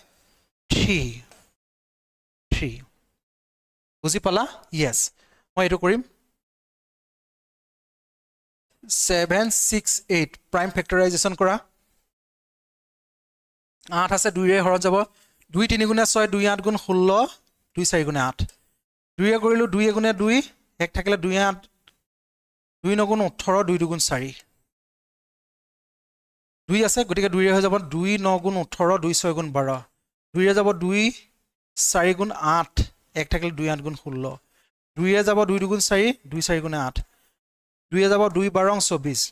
3 বুজি পালা ইয়েছ মই এইটো কৰিম 768 প্ৰাইম ফেক্টৰাইজেশ্যন কৰা 8 আছে 2 ৰে হৰণ যাব 2 3 গুণে 6 2 8 গুণ 16 2 4 গুণে 8 2 এ কৰিলো 2 গুণে 2 1 থাকিলে 2 8 2 9 গুণ 18 2 2 গুণ 4 2 আছে গতিকে 2 ৰে হৈ যাব 2 9 গুণ 18 2 6 গুণ 12 2 ৰে যাব 2 4 গুণ 8 1 থাকিলে 2 8 গুণ 16 2 ৰে যাব 2 2 গুণ 4 2 4 গুণ 8 2 এ যাব 2 12 24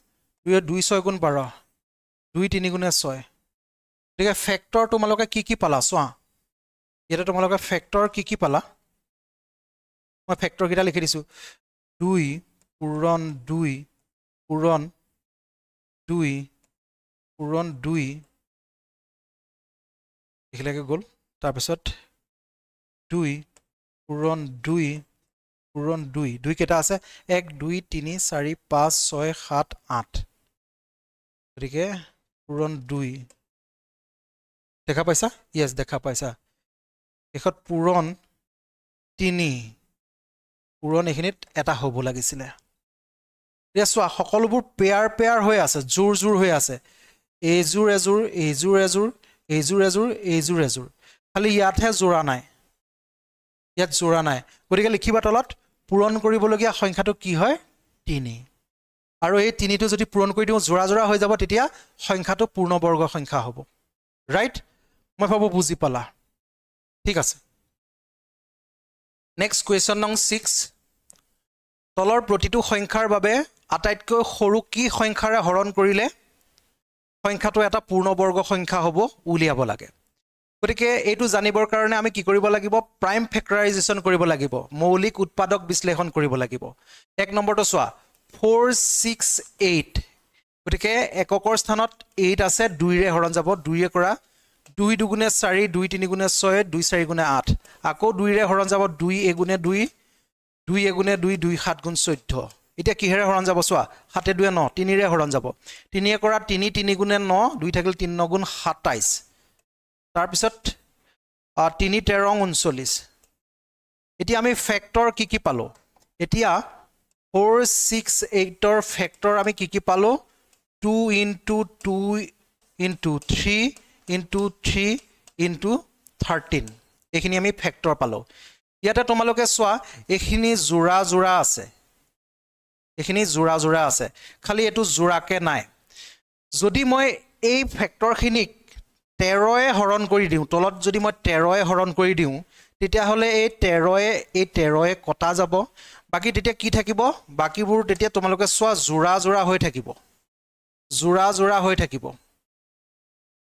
2 এ 2 6 গুণ 12 2 3 গুণে 6 গতিকে ফেক্টৰ তোমালোকে কি পালা চোৱা ইয়াতে তোমালোকে ফেক্টৰ কি পালা মই ফেক্টৰ কিটা লিখি দিছো 2 পূৰণ 2 পূৰণ 2 পূৰণ 2 এখিলৈকে গ'ল তাৰপিছত 2 পূৰণ 2 পূৰণ 2 কেইটা আছে 1 2 3 4 5 6 7 8 গতিকে পূৰণ 2 দেখা পাইছা ইয়েছ দেখা পাইছা এখত পূৰণ 3 পূৰণ এখিনিত এটা হ'ব লাগিছিলে এতিয়া চোৱা সকলোবোৰ পেয়াৰ হৈ আছে জোৰ হৈ আছে এইজোৰ এজোৰ খালি ইয়াতহে জোৰা নাই ইয়াত জোৰা নাই গতিকে লিখিবা তলত পূৰণ কৰিবলগীয়া সংখ্যাটো কি হয় 3 আৰু এই 3টো যদি পূৰণ কৰি দিওঁ জোৰা হৈ যাব তেতিয়া সংখ্যাটো পূৰ্ণবৰ্গ সংখ্যা হ'ব ৰাইট মই ভাবো বুজি পালা ঠিক আছে নেক্সট কুৱেশ্যন নং 6 তলৰ প্ৰতিটো সংখ্যাৰ বাবে আটাইতকৈ সৰু কি সংখ্যাৰে হৰণ কৰিলে সংখ্যাটো এটা পূৰ্ণবৰ্গ সংখ্যা হ'ব উলিয়াব লাগে গতিকে এইটো জানিবৰ কাৰণে আমি কি কৰিব লাগিব প্ৰাইম ফেক্টৰাইজেশ্যন কৰিব লাগিব মৌলিক উৎপাদক বিশ্লেষণ কৰিব লাগিব এক নম্বৰটো চোৱা 468 গতিকে এককৰ স্থানত 8 আছে 2 ৰে হৰণ যাব 2 এ কৰা 2 2 গুণে 4 2 3 গুণে 6 2 4 গুণে 8 আকৌ 2 ৰে হৰণ যাব 2 এ গুণে 2 2 এ গুণে 2 2 7 গুণ 14 এতিয়া কিহেৰে হৰণ যাব চোৱা 7 2 9 3 ৰে হৰণ যাব 3 এ কৰা 3 3 গুণে 9 2 থাকিল 3 9 গুণ 27 তাৰপিছত 3 13 39 এতিয়া আমি ফেক্টৰ কি পালো এতিয়া 468 ৰ ফেক্টৰ আমি কি পালো 2 into 2 into 3 into 3 into 13 এইখিনি আমি ফেক্টৰ পালো ইয়াতে তোমালোকে চোৱা এইখিনি জোৰা আছে এইখিনি জোৰা আছে খালি এটো জোৰাকে নাই যদি মই এই ফেক্টৰখিনিক 13 এ হৰণ কৰি দিওঁ তলত যদি মই 13 এ হৰণ কৰি দিওঁ তেতিয়া হলে এই 13 এ কটা যাব বাকি তেতিয়া কি থাকিব বাকিবোৰ তেতিয়া তোমালোকে চোৱা জোৰা হৈ থাকিব জোৰা হৈ থাকিব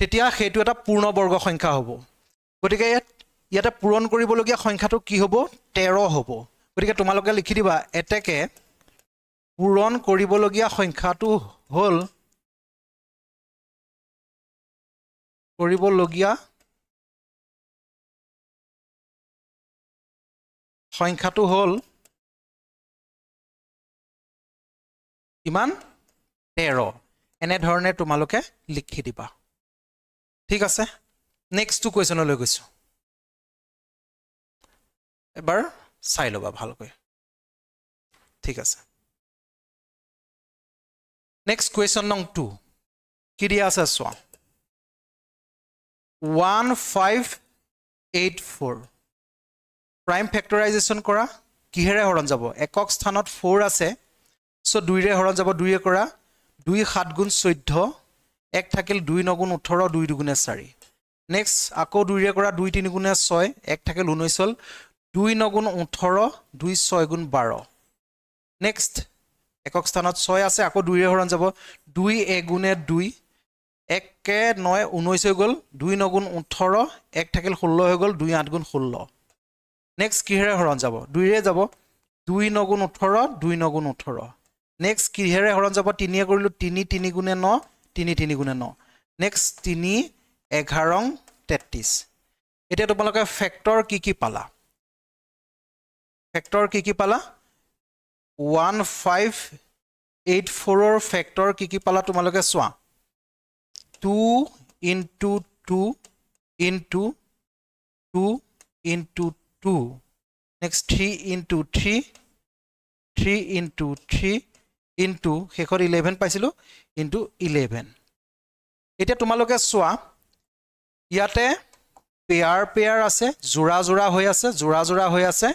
তেতিয়া হেতু এটা পূৰ্ণবৰ্গ সংখ্যা হ'ব গতিকে ইয়াতে পূৰণ কৰিবলগীয়া সংখ্যাটো কি হ'ব 13 হ'ব গতিকে তোমালোকে লিখি দিবা এতেকে পূৰণ কৰিবলগীয়া সংখ্যাটো হ'ল কৰিবলগীয়া সংখ্যাটো হ'ল কিমান 13 এনে ধৰণে তোমালোকে লিখি দিবা ঠিক আছে নেক্সট টু কোৱেশ্যনলৈ গৈছো এবাৰ চাই লবা ভালকৈ ঠিক আছে নেক্সট কোৱেশ্যন নং 2 কি দিয়া আছে চোৱা 1584 প্ৰাইম ফেক্টৰাইজেশ্যন কৰা কিহেৰে হৰণ যাব একক স্থানত 4 আছে সো 2 ৰে হৰণ যাব 2 এ কৰা 2 7 গুণ 14 1 থাকিল 2 9 গুণ 18 2 2 গুণে 4 নেক্সট আকৌ 2 ৰে কৰা 2 3 গুণে 6 1 থাকিল 19 হল 2 9 গুণ 18 2 6 গুণ 12 নেক্সট একক স্থানত 6 আছে আকৌ 2 ৰে হৰণ যাব 2 1 গুণে 2 1 কে 9 19 হৈ গল 2 9 গুণ 18 1 থাকিল 16 হৈ গল 2 8 গুণ 16 নেক্সট কিহেৰে হৰণ যাব 2 ৰে যাব 2 9 গুণ 18 2 9 গুণ 18 নেক্সট কিহেৰে হৰণ যাব 3 এ কৰিলো 3 3 গুণে 9 3 3 গুণে 9 নেক্সট 3 11 33 এতিয়া তোমালোকে ফেক্টৰ কি পালা ফেক্টৰ কি পালা 1584 ৰ ফেক্টৰ কি পালা তোমালোকে চোৱা 2 into 2 into 2 into 2 next 3 into 3 3 into 3 into শেষৰ 11 পাইছিলো into 11 এতিয়া তোমালোকে চোৱা ইয়াতে পেয়াৰ আছে জোৰা হৈ আছে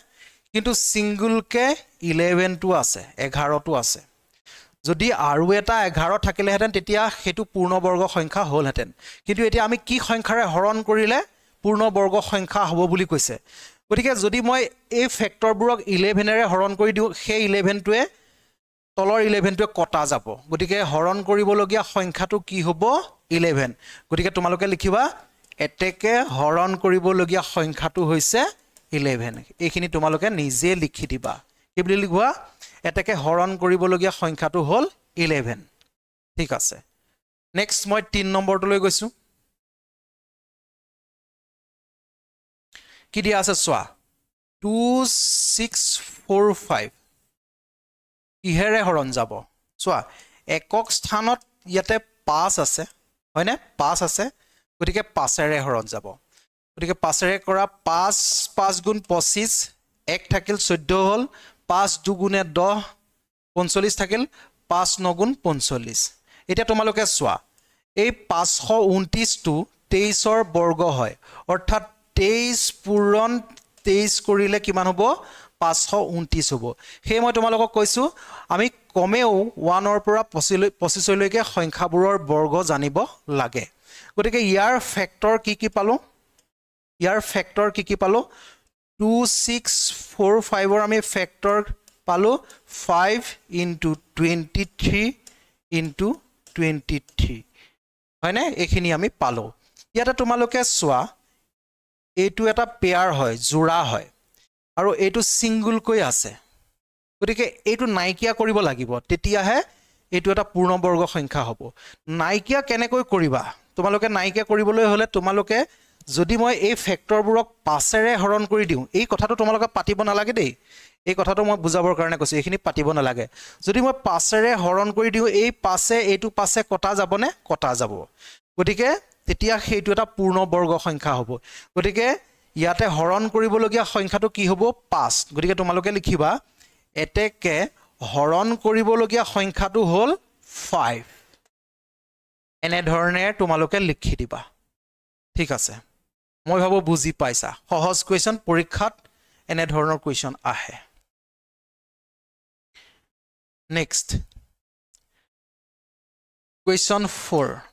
কিন্তু সিঙ্গল কে 11 টো আছে 11 টো আছে যদি আৰু এটা 11 থাকিলে হেতেন তেতিয়া হেতু পূৰ্ণবৰ্গ সংখ্যা হল হেতেন কিন্তু এতিয়া আমি কি সংখ্যাৰে হৰণ কৰিলে পূৰ্ণবৰ্গ সংখ্যা হ'ব বুলি কৈছে গতিকে যদি মই এই ফেক্টৰবোৰক 11 ৰে হৰণ কৰি দিও সেই 11 টোৱে তলৰ 11 টোৱে কটা যাব গতিকে হৰণ কৰিবলগীয়া সংখ্যাটো কি হ'ব 11 গতিকে তোমালোকে লিখিবা এতেকে হৰণ কৰিবলগীয়া সংখ্যাটো হৈছে 11 এইখিনি তোমালোকে নিজে লিখি দিবা কি বুলি লিখবা এতেকে হৰণ কৰিবলগীয়া সংখ্যাটো হ'ল 11 ঠিক আছে নেক্সট মই 3 নম্বৰটোলৈ গৈছো কি দিয়া আছে চোৱা 2645 কিহেৰে হৰণ যাব চোৱা একক স্থানত ইয়াতে 5 আছে হয়নে 5 আছে গতিকে 5 ৰে হৰণ যাব গতিকে 5 ৰে কৰা 5 5 গুণ 25 1 থাকিল 14 হল 5 2 গুণে 10 45 থাকিল 5 9 গুণ 45 এতিয়া তোমালোকে চোৱা এই 529 টো 23 ৰ বৰ্গ হয় অৰ্থাৎ 23 পূৰণ 23 কৰিলে কিমান হ'ব 529 হ'ব সেই মই তোমালোকক কৈছো আমি কমেও 1 ৰ পৰা 25 লৈকে সংখ্যাবোৰৰ বৰ্গ জানিব লাগে গতিকে ইয়াৰ ফেক্টৰ কি পালো ইয়াৰ ফেক্টৰ কি পালো 2645 ৰ আমি ফেক্টৰ পালো 5 into 23 into 23 হয়নে এইখিনি আমি পালো ইয়াতে তোমালোকে চোৱা এইটো এটা পেয়াৰ হয় জোৰা হয় আৰু এইটো সিঙ্গল কৈ আছে গতিকে এইটো নাইকিয়া কৰিব লাগিব তেতিয়াহে এইটো এটা পূৰ্ণবৰ্গ সংখ্যা হ'ব নাইকিয়া কেনেকৈ কৰিবা তোমালোকে নাইকিয়া কৰিবলৈ হলে তোমালোকে যদি মই এই ফেক্টৰবোৰক 5 ৰে হৰণ কৰি দিও এই কথাটো তোমালোকে পাতিব নালাগে দেই এই কথাটো মই বুজাবৰ কাৰণে কৈছো এইখিনি পাতিব নালাগে যদি মই 5 ৰে হৰণ কৰি দিও এই 5 এইটো 5 কটা যাবনে কটা যাব গতিকে তেতিয়া সেইটো এটা পূৰ্ণবৰ্গ সংখ্যা হ'ব গতিকে ইয়াতে হৰণ কৰিবলগীয়া সংখ্যাটো কি হ'ব 5 গতিকে তোমালোকে লিখিবা এতেকে হৰণ কৰিবলগীয়া সংখ্যাটো হ'ল 5 এনে ধৰণে তোমালোকে লিখি দিবা ঠিক আছে মই ভাবো বুজি পাইছা সহজ কোৱেশ্যন পৰীক্ষাত এনে ধৰণৰ কোৱেশ্যন আহে নেক্সট কোৱেশ্যন 4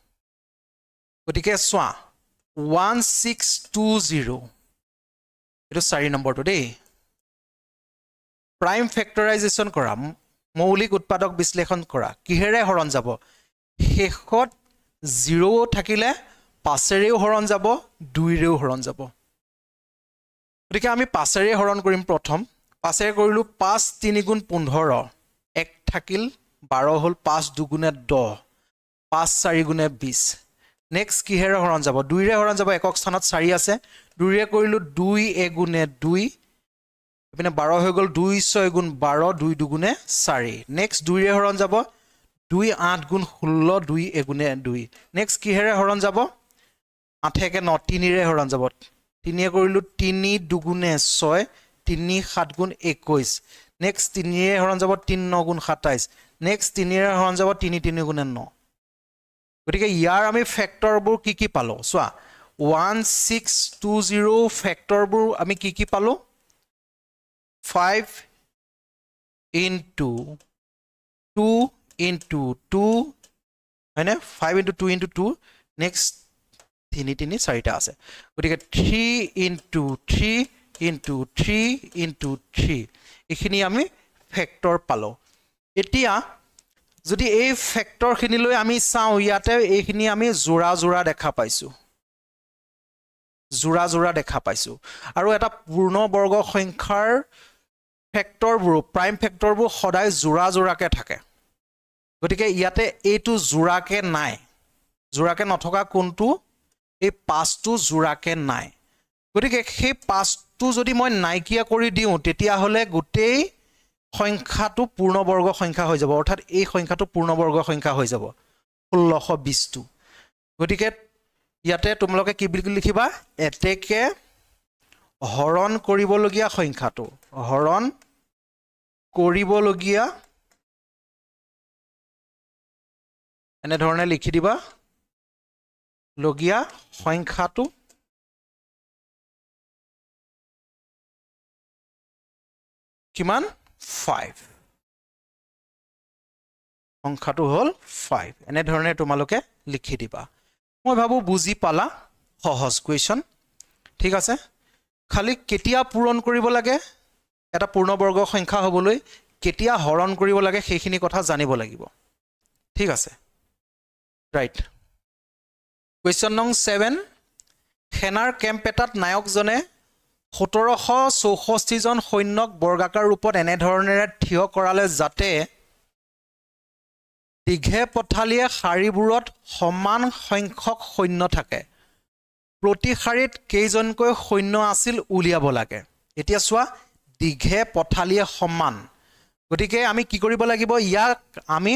গতিকে চোৱা 1620 এটো 4 নম্বৰটো দেই প্ৰাইম ফেক্টৰাইজেশ্যন কৰা মৌলিক উৎপাদক বিশ্লেষণ কৰা কিহেৰে হৰণ যাব শেষত 0 থাকিলে 5 ৰেও হৰণ যাব 2 ৰেও হৰণ যাব গতিকে আমি 5 ৰে হৰণ কৰিম প্ৰথম 5 ৰে কৰিলো 5 3 গুণ 15 1 থাকিল 12 হল 5 2 গুণে 10 5 4 গুণে 20 নেক্সট কিহেৰে হৰণ যাব 2 ৰে হৰণ যাব একক স্থানত 4 আছে 2 ৰে কৰিলো 2 1 গুণে 2 এপিনে 12 হৈ গ'ল 2 6 গুণ 12 2 দুগুণে 4 নেক্সট 2 ৰে হৰণ যাব 2 8 গুণ 16 2 এগুণে 2 নেক্সট কিহেৰে হৰণ যাব 8 একে 9 3 ৰে হৰণ যাব 3 এ কৰিলো 3 দুগুণে 6 3 7 গুণ 21 নেক্সট 3 ৰে হৰণ যাব 3 9 গুণ 27 নেক্সট 3 ৰে হৰণ যাব 3 3 গুণে 9 গতিকে ইয়াৰ আমি ফেক্টৰবোৰ কি পালো চোৱা 1620 ফেক্টৰবোৰ আমি কি পালো 5 into 2 into 2 হয়নে 5 into 2 into 2 next 3 3 4টা আছে গতিকে 3 into 3 into 3 into 3 এখিনি আমি ফেক্টৰ পালো এতিয়া যদি এই ফেক্টৰ খিনি লৈ আমি চাও ইয়াতে এইখিনি আমি জোৰা জোৰা দেখা পাইছো জোৰা জোৰা দেখা পাইছো আৰু এটা পূৰ্ণ বৰ্গ সংখ্যাৰ ফেক্টৰবোৰ প্ৰাইম ফেক্টৰবোৰ সদায় জোৰা জোৰাকে থাকে গতিকে ইয়াতে এইটো জোৰাকে নাই জোৰাকে নথকা কোনটো এই পাঁচটো জোৰাকে নাই গতিকে সেই পাঁচটো যদি মই নাইকিয়া কৰি দিও তেতিয়া হলে গোটেই সংখ্যাটো পূৰ্ণ বৰ্গ সংখ্যা হৈ যাব অৰ্থাৎ এই সংখ্যাটো পূৰ্ণ বৰ্গ সংখ্যা হৈ যাব 1620 টো গতিকে ইয়াতে তোমালোকে কি বুলি লিখিবা এতেকে হৰণ কৰিবলগীয়া সংখ্যাটো হৰণ কৰিবলগীয়া এনে ধৰণে লিখি দিবা লগীয়া সংখ্যাটো কিমান 5 সংখ্যাটো হল 5 এনে ধৰণে তোমালোকে লিখি দিবা মই ভাবো বুজি পালা সহজ কোৱেশ্চন ঠিক আছে খালি কেতিয়া পূৰণ কৰিব লাগে এটা পূৰ্ণ বৰ্গ সংখ্যা হ'বলৈ কেতিয়া হৰণ কৰিব লাগে সেইখিনি কথা জানিব লাগিব ঠিক আছে ৰাইট কোৱেশ্চন নং 7 সেনাৰ কেম্প এটাত নায়কজনে 1764 জন সৈন্যক বৰ্গাকাৰ ৰূপত এনে ধৰণেৰে থিয় কৰালে যাতে দীঘে পথালিয়ে শাৰীবোৰত সমান সংখ্যক সৈন্য থাকে প্ৰতি শাৰীত কেইজনকৈ সৈন্য আছিল উলিয়াব লাগে এতিয়া চোৱা দীঘে পথালিয়ে সমান গতিকে আমি কি কৰিব লাগিব ইয়াক আমি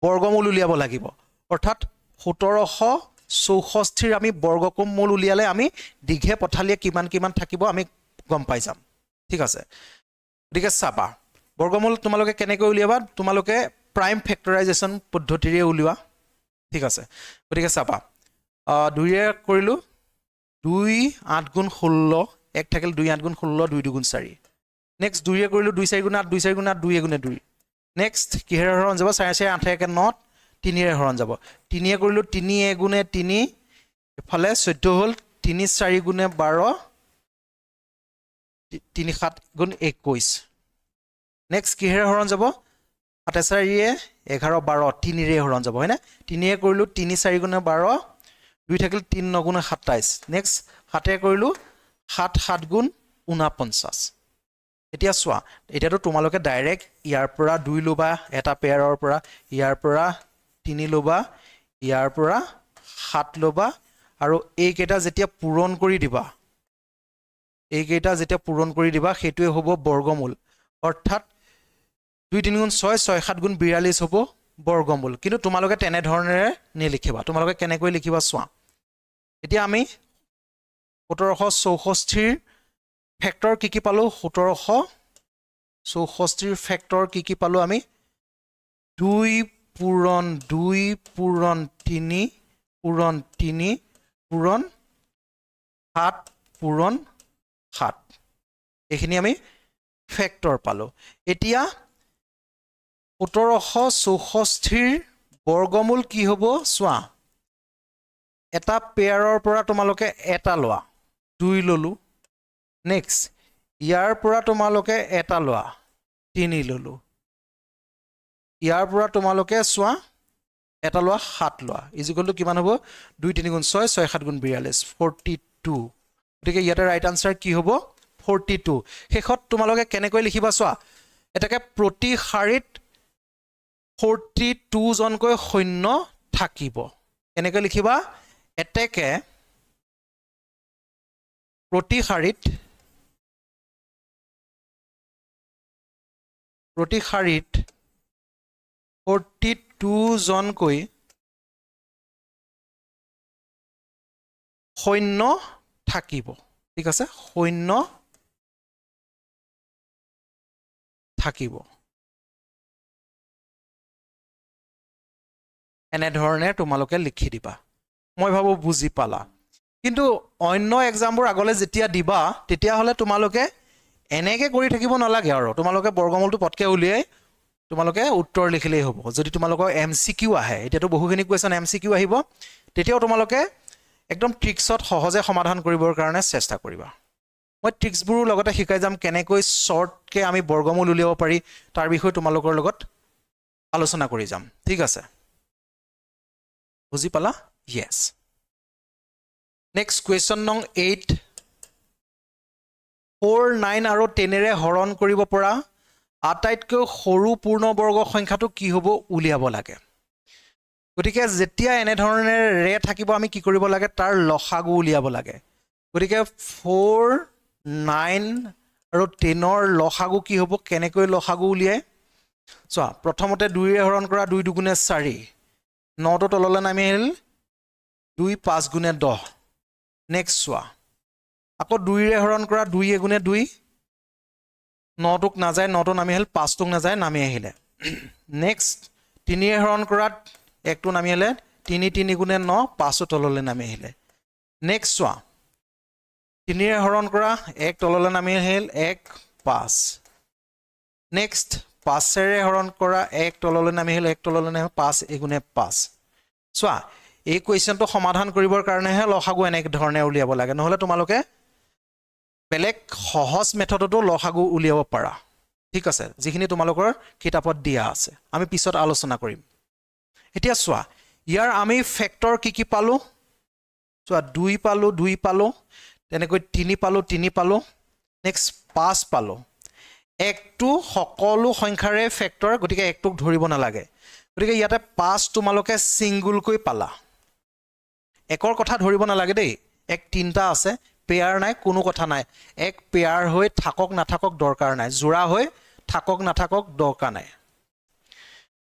বৰ্গমূল উলিয়াব লাগিব অৰ্থাৎ 1764 আমি বৰ্গমূল উলিয়ালে আমি দীঘে পথালিয়ে কিমান থাকিব আমি গম পাই যাম ঠিক আছে গতিকে চাবা বৰ্গমূল তোমালোকে কেনেকৈ উলিয়াবা তোমালোকে প্ৰাইম ফেক্টৰাইজেশ্যন পদ্ধতিৰে উলিওৱা ঠিক আছে গতিকে চাবা 2 ৰে কৰিলো 2 8 গুণ 16 এক থাকিল 2 8 গুণ 16 2 2 গুণ 4 নেক্সট 2 ৰে কৰিলো 2 4 গুণ 8 2 4 গুণ 8 2 গুণ 2 নেক্সট কিহেৰে হৰণ যাব 4 4 8 1 9 3 ৰে হৰণ যাব 3 ৰে কৰিলো 3 গুণ 3 ইফালে 14 হল 3 4 গুণ 12 3 7 গুণ 21 নেক্সট কিহেৰে হৰণ যাব 7 4 11 12 3 ৰে হৰণ যাব হয়নে 3 ৰে কৰিলো 3 4 গুণ 12 2 থাকিল 3 9 গুণ 27 নেক্সট 7 ৰে কৰিলো 7 7 গুণ 49 এতিয়া চোৱা এতিয়াতো তোমালোকে ডাইৰেক্ট ইয়াৰ পৰা 2 লবা এটা পেয়াৰৰ পৰা ইয়াৰ পৰা 3 লবা ইয়াৰ পৰা 7 লবা আৰু এই কেইটা যেতিয়া পূৰণ কৰি দিবা সেইটোৱে হ'ব বৰ্গমূল অৰ্থাৎ 2 3 গুণ 6 6 7 গুণ 42 হ'ব বৰ্গমূল কিন্তু তোমালোকে তেনে ধৰণেৰে নিলিখিবা তোমালোকে কেনেকৈ লিখিবা চোৱা এতিয়া আমি 1764 ফেক্টৰ কি পালো 1764 ফেক্টৰ কি পালো আমি 2 পূৰণ 2 পূৰণ 3 পূৰণ 3 পূৰণ 7 পূৰণ 7 এইখিনি আমি ফেক্টৰ পালো এতিয়া 1764 বৰ্গমূল কি হ'ব চোৱা এটা পেয়াৰৰ পৰা তোমালোকে এটা লোৱা 2 ললো নেক্সট ইয়াৰ পৰা তোমালোকে এটা লোৱা 3 ললো ইয়াৰ পৰা তোমালোকে চোৱা এটা লোৱা 7 লোৱা ইজিকলটো কিমান হ'ব 2 3 গুণ 6 6 7 গুণ 42 42 গতিকে ইয়াতে ৰাইট আনসাৰ কি হ'ব 42 শেষত তোমালোকে কেনেকৈ লিখিবা চোৱা এটাকে প্ৰতি শাৰীত 42 জনকৈ সৈন্য থাকিব কেনেকৈ লিখিবা এটাকে প্ৰতি শাৰীত প্ৰতি শাৰীত 42 জনকৈ সৈন্য থাকিব ঠিক আছে সৈন্য থাকিব এনে ধৰণে তোমালোকে লিখি দিবা মই ভাবো বুজি পালা কিন্তু অন্য এক্সামবোৰ আগলৈ যেতিয়া দিবা তেতিয়া হলে তোমালোকে এনেকে কৰি থাকিব নালাগে আৰু তোমালোকে বৰ্গমূলটো পটকে উলিয়াই তোমালোকে উত্তৰ লিখিলেই হ'ব যদি তোমালোকৰ এমসিকিউ আহে এতিয়াতো বহুখিনি কোৱেশ্চন এমসিকিউ আহিব তেতিয়াও তোমালোকে একদম ট্ৰিক্সত সহজে সমাধান কৰিবৰ কাৰণে চেষ্টা কৰিবা মই ট্ৰিক্সবোৰৰ লগতে শিকাই যাম কেনেকৈ শৰ্টকে আমি বৰ্গমূল উলিয়াব পাৰি তাৰ বিষয়ে তোমালোকৰ লগত আলোচনা কৰি যাম ঠিক আছে বুজি পালা yes next question নং 8 4 9 আৰু 10 ৰে হৰণ কৰিব পৰা আটাইতকৈ সৰু পূৰ্ণবৰ্গ সংখ্যাটো কি হ'ব উলিয়াব লাগে গতিকে যেতিয়া এনে ধৰণে ৰে থাকিব আমি কি কৰিব লাগে তাৰ লসাগু উলিয়াব লাগে গতিকে 4 9 আৰু 10 ৰ লসাগু কি হ'ব কেনেকৈ লসাগু উলিয়াই চোৱা প্ৰথমতে 2 ৰে হৰণ কৰা 2 দুগুণে 4 9 টো তললৈ নামি আহিল 2 5 গুণে 10 নেক্সট চোৱা আকৌ 2 ৰে হৰণ কৰা 2 গুণে 2 9 টোক নাযায় 9 টো নামি আহিল 5 টোক নাযায় নামি আহিলে নেক্সট 3 ৰে হৰণ কৰা 1 টো নামি আহিলে 3 3 গুণে 9 5 টো তললৈ নামি আহিলে নেক্সট চোৱা 3 ৰে হৰণ কৰা 1 তললৈ নামি আহিল 1 5 নেক্সট 5 ৰে হৰণ কৰা 1 তললৈ নামি আহিল 1 তললৈ নামি 5 গুণে 5 চোৱা এই কোৱেশ্চনটো সমাধান কৰিবৰ কাৰণেহে লসাগু এনে ধৰণে উলিয়াব লাগে নহলে তোমালোকে বেলেগ সহজ মেথডতো লসাগু উলিয়াব পাৰা ঠিক আছে যিখিনি তোমালোকৰ কিতাপত দিয়া আছে আমি পিছত আলোচনা কৰিম এতিয়া চোৱা ইয়াৰ আমি ফেক্টৰ কি পালো চোৱা 2 পালো 2 পালো তেনেকৈ 3 পালো 3 পালো নেক্সট 5 পালো একটো সকলো সংখ্যাৰে ফেক্টৰ গতিকে একটোক ধৰিব নালাগে গতিকে ইয়াতে 5 তোমালোকে সিঙ্গল কৈ পালা একৰ কথা ধৰিব নালাগে দেই এক তিনটা আছে পেয়াৰ নাই কোনো কথা নাই এক পেয়াৰ হৈ থাকক নাথাকক দৰকাৰ নাই জোড়া হৈ থাকক নাথাকক দৰকাৰ নাই